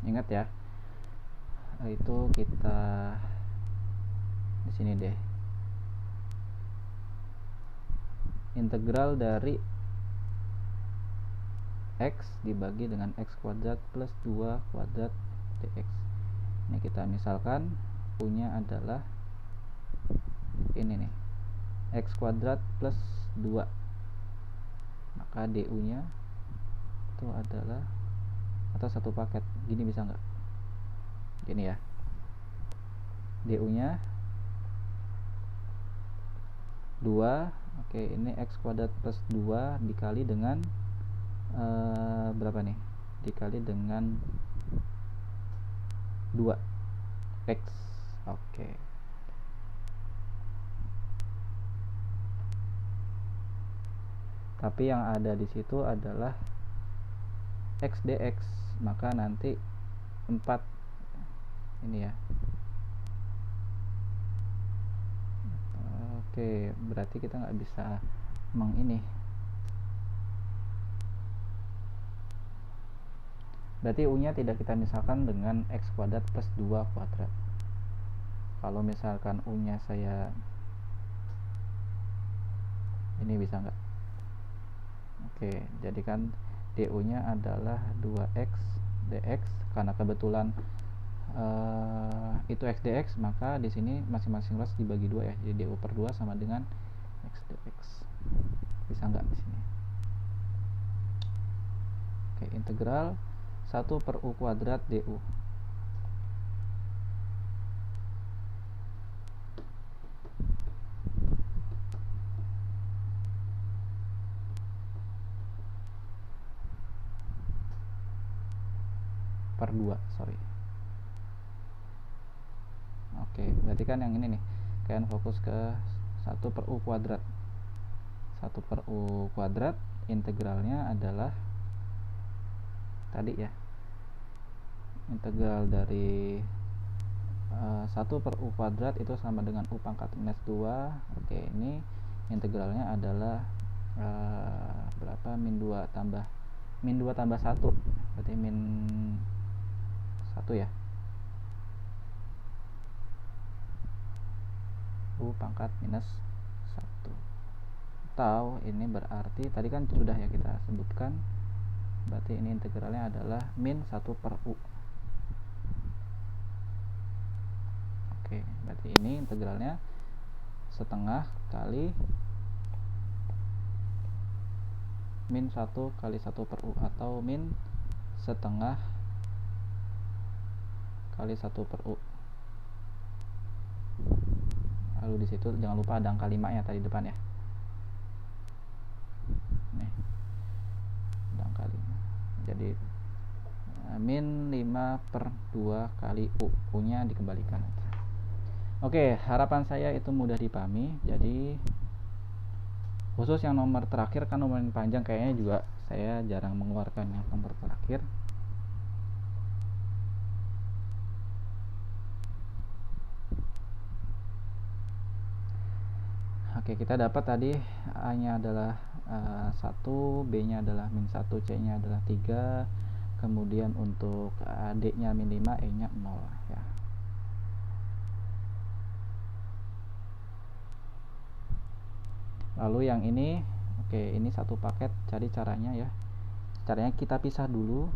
Ingat ya, itu kita di sini deh, integral dari x dibagi dengan x kuadrat plus 2 kuadrat dx. Ini kita misalkan punya adalah ini nih, x kuadrat plus 2, maka du nya itu adalah, atau satu paket gini bisa nggak, gini ya, du nya 2. Oke, ini x kuadrat plus 2 dikali dengan berapa nih, dikali dengan 2x. Oke, tapi yang ada di situ adalah x dx, maka nanti 4 ini ya. Oke, berarti kita nggak bisa ini, berarti u nya tidak kita misalkan dengan x kuadrat plus 2 kuadrat. Kalau misalkan u nya saya ini bisa nggak? Oke, jadikan du nya adalah 2x dx, karena kebetulan itu x dx, maka di sini masing-masing ruas dibagi 2 ya, jadi du per 2 sama dengan x dx. Bisa nggak di sini? Oke, integral 1 per u kuadrat du. Per 2, sorry. Oke, berarti kan yang ini nih, kalian fokus ke 1 per u kuadrat. 1 per u kuadrat integralnya adalah tadi ya, integral dari 1 per u kuadrat itu sama dengan u pangkat minus 2. Oke, ini integralnya adalah berapa, min 2 tambah 1, berarti min 1 ya, u pangkat minus 1. Atau ini berarti tadi kan sudah ya kita sebutkan, berarti ini integralnya adalah min 1 per u. Oke, berarti ini integralnya setengah kali min 1 kali 1 per u, atau min setengah kali 1 per u. Lalu di situ jangan lupa ada angka 5 ya tadi depan ya. Nih, ada angka 5. Jadi min 5 per 2 kali u, u nya dikembalikan. Oke, harapan saya itu mudah dipahami. Jadi khusus yang nomor terakhir, kan nomor yang panjang kayaknya juga saya jarang mengeluarkan yang nomor terakhir. Oke, kita dapat tadi A nya adalah 1, B nya adalah min 1, C nya adalah 3, kemudian untuk D nya min 5, E nya 0 ya. Lalu yang ini, oke, ini satu paket. Jadi caranya ya, caranya kita pisah dulu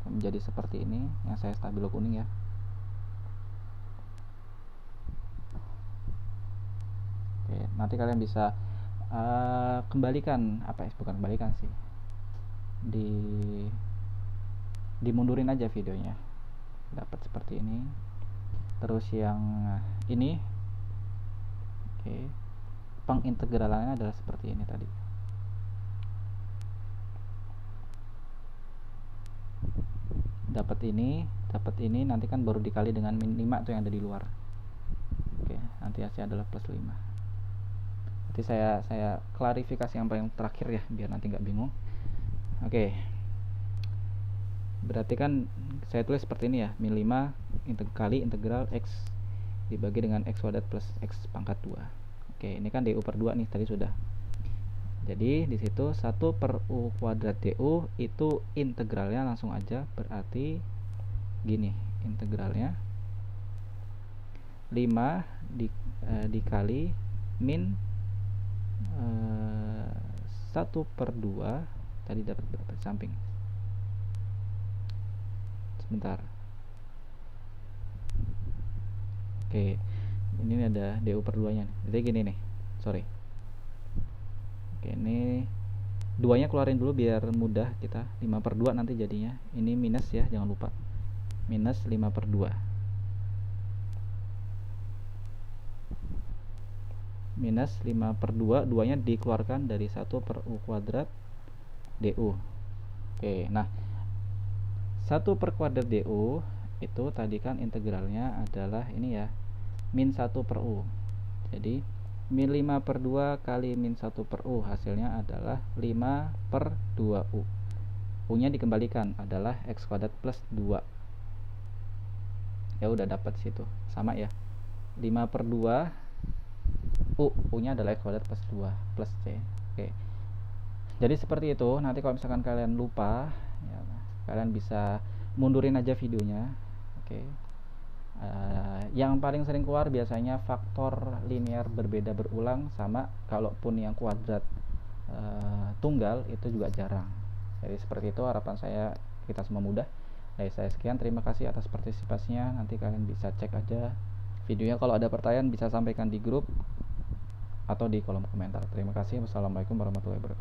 menjadi seperti ini, yang saya stabilo kuning ya. Oke, nanti kalian bisa kembalikan, bukan kembalikan sih, dimundurin aja videonya, dapat seperti ini. Terus yang ini, oke, pengintegralannya adalah seperti ini tadi. Dapat ini nanti kan baru dikali dengan min 5 tuh yang ada di luar. Oke, nanti hasilnya adalah plus 5. Nanti saya klarifikasi yang paling terakhir ya, biar nanti nggak bingung. Oke, berarti kan saya tulis seperti ini ya, min 5 kali integral x dibagi dengan x kuadrat plus x pangkat 2. Oke, ini kan du per 2 nih, tadi sudah. Jadi di situ 1 per u kuadrat du itu integralnya langsung aja, berarti gini, integralnya 5 dikali min 1 per 2, tadi dapat berapa di samping? Sebentar. Oke, ini ada du per 2 nya nih. Jadi gini nih, sorry. Oke, ini 2 nya keluarin dulu biar mudah kita. 5 per 2 nanti jadinya. Ini minus ya, jangan lupa. Minus 5 per 2. Minus 5 per 2, 2 nya dikeluarkan dari 1 per u kuadrat du. Oke, nah 1 per kuadrat du itu tadi kan integralnya adalah ini ya, min 1 per u. Jadi min 5 per 2 kali min 1 per u, hasilnya adalah 5 per 2u. U nya dikembalikan adalah x kuadrat plus 2. Ya udah dapat situ, sama ya, 5 per 2 u nya adalah x kuadrat plus 2 plus c. Oke, jadi seperti itu. Nanti kalau misalkan kalian lupa ya, kalian bisa mundurin aja videonya. Oke. Yang paling sering keluar biasanya faktor linear berbeda berulang, sama kalaupun yang kuadrat tunggal itu juga jarang. Jadi seperti itu, harapan saya kita semua mudah. Dari saya sekian, terima kasih atas partisipasinya. Nanti kalian bisa cek aja videonya, kalau ada pertanyaan bisa sampaikan di grup atau di kolom komentar. Terima kasih. Wassalamualaikum warahmatullahi wabarakatuh.